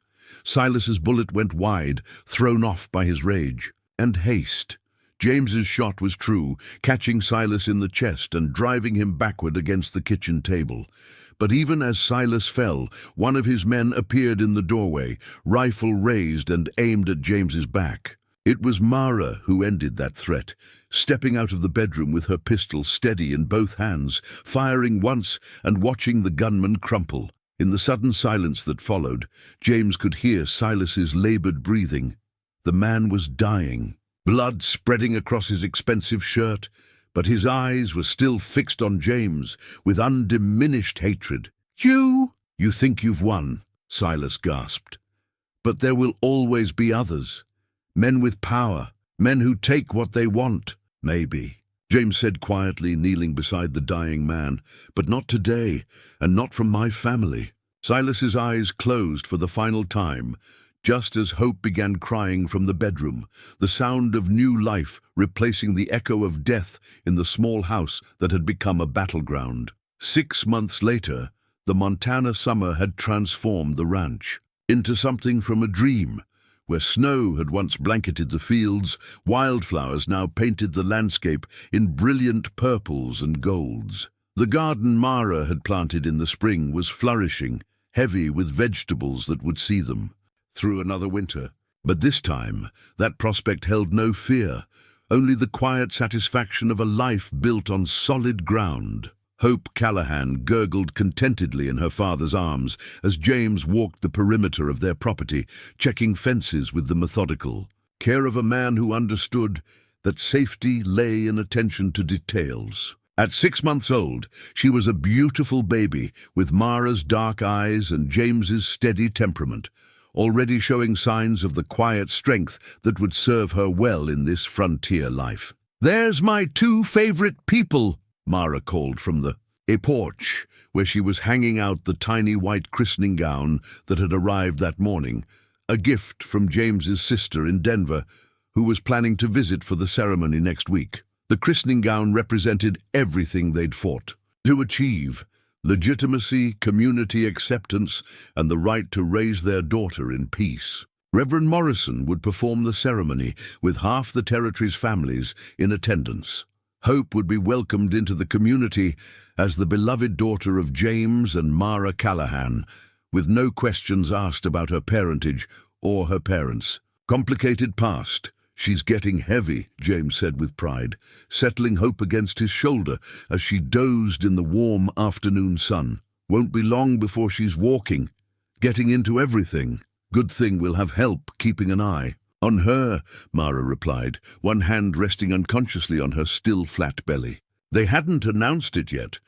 Silas's bullet went wide, thrown off by his rage and haste. James's shot was true, catching Silas in the chest and driving him backward against the kitchen table. But even as Silas fell, one of his men appeared in the doorway, rifle raised and aimed at James's back. It was Mara who ended that threat, stepping out of the bedroom with her pistol steady in both hands, firing once and watching the gunman crumple. In the sudden silence that followed, James could hear Silas's labored breathing. The man was dying, blood spreading across his expensive shirt, but his eyes were still fixed on James with undiminished hatred. You think you've won," Silas gasped. But there will always be others. Men with power, men who take what they want. Maybe, James said quietly, kneeling beside the dying man. But not today, and not from my family. Silas's eyes closed for the final time, just as Hope began crying from the bedroom, the sound of new life replacing the echo of death in the small house that had become a battleground. 6 months later, the Montana summer had transformed the ranch into something from a dream. Where snow had once blanketed the fields, wildflowers now painted the landscape in brilliant purples and golds. The garden Mara had planted in the spring was flourishing, heavy with vegetables that would see them through another winter. But this time, that prospect held no fear, only the quiet satisfaction of a life built on solid ground. Hope Callahan gurgled contentedly in her father's arms as James walked the perimeter of their property, checking fences with the methodical care of a man who understood that safety lay in attention to details. At 6 months old, she was a beautiful baby with Mara's dark eyes and James's steady temperament, already showing signs of the quiet strength that would serve her well in this frontier life. "There's my 2 favorite people," Mara called from the porch, where she was hanging out the tiny white christening gown that had arrived that morning, a gift from James's sister in Denver, who was planning to visit for the ceremony next week. The christening gown represented everything they'd fought to achieve: legitimacy, community acceptance, and the right to raise their daughter in peace. Reverend Morrison would perform the ceremony with half the territory's families in attendance. Hope would be welcomed into the community as the beloved daughter of James and Mara Callahan, with no questions asked about her parentage or her parents. "Complicated past. She's getting heavy," James said with pride, settling Hope against his shoulder as she dozed in the warm afternoon sun. "Won't be long before she's walking, getting into everything. Good thing we'll have help keeping an eye on her," Mara replied, one hand resting unconsciously on her still flat belly. They hadn't announced it yet,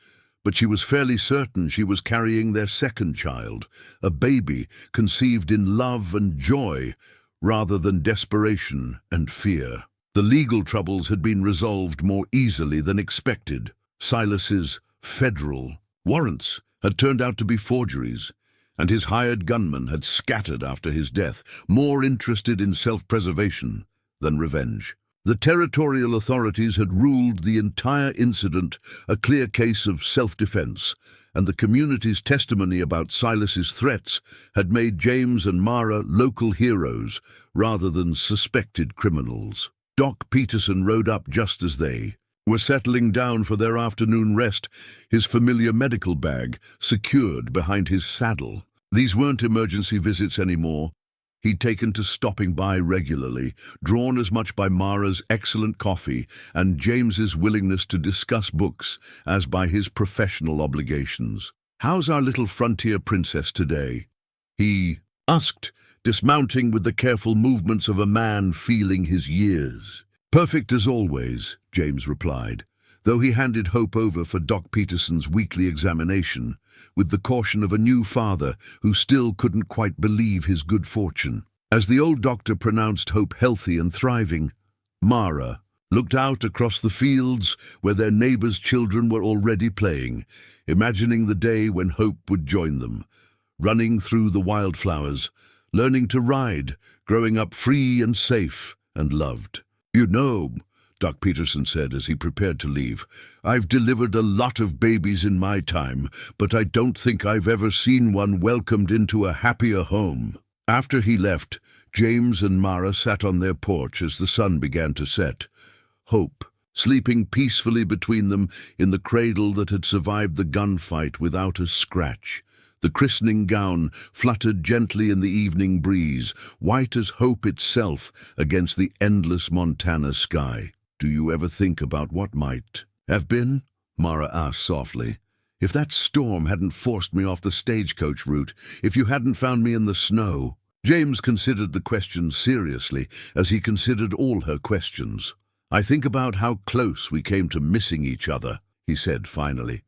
but she was fairly certain she was carrying their second child, a baby conceived in love and joy rather than desperation and fear. The legal troubles had been resolved more easily than expected. Silas's federal warrants had turned out to be forgeries, and his hired gunmen had scattered after his death, more interested in self-preservation than revenge. The territorial authorities had ruled the entire incident a clear case of self-defense, and the community's testimony about Silas's threats had made James and Mara local heroes rather than suspected criminals. Doc Peterson rode up just as they were settling down for their afternoon rest, his familiar medical bag secured behind his saddle. These weren't emergency visits anymore. He'd taken to stopping by regularly, drawn as much by Mara's excellent coffee and James's willingness to discuss books as by his professional obligations. "How's our little frontier princess today?" he asked, dismounting with the careful movements of a man feeling his years. "Perfect as always," James replied, though he handed Hope over for Doc Peterson's weekly examination, with the caution of a new father who still couldn't quite believe his good fortune. As the old doctor pronounced Hope healthy and thriving, Mara looked out across the fields where their neighbors' children were already playing, imagining the day when Hope would join them, running through the wildflowers, learning to ride, growing up free and safe and loved. "You know," Doc Peterson said as he prepared to leave, "I've delivered a lot of babies in my time, but I don't think I've ever seen one welcomed into a happier home." After he left, James and Mara sat on their porch as the sun began to set. Hope, sleeping peacefully between them in the cradle that had survived the gunfight without a scratch. The christening gown fluttered gently in the evening breeze, white as hope itself against the endless Montana sky. "Do you ever think about what might have been?" Mara asked softly. "If that storm hadn't forced me off the stagecoach route, if you hadn't found me in the snow?" James considered the question seriously, as he considered all her questions. "I think about how close we came to missing each other," he said finally.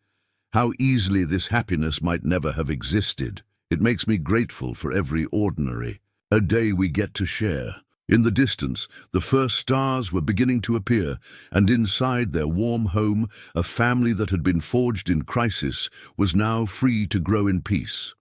"How easily this happiness might never have existed. It makes me grateful for every ordinary A day we get to share. In the distance, the first stars were beginning to appear, and inside their warm home, a family that had been forged in crisis was now free to grow in peace.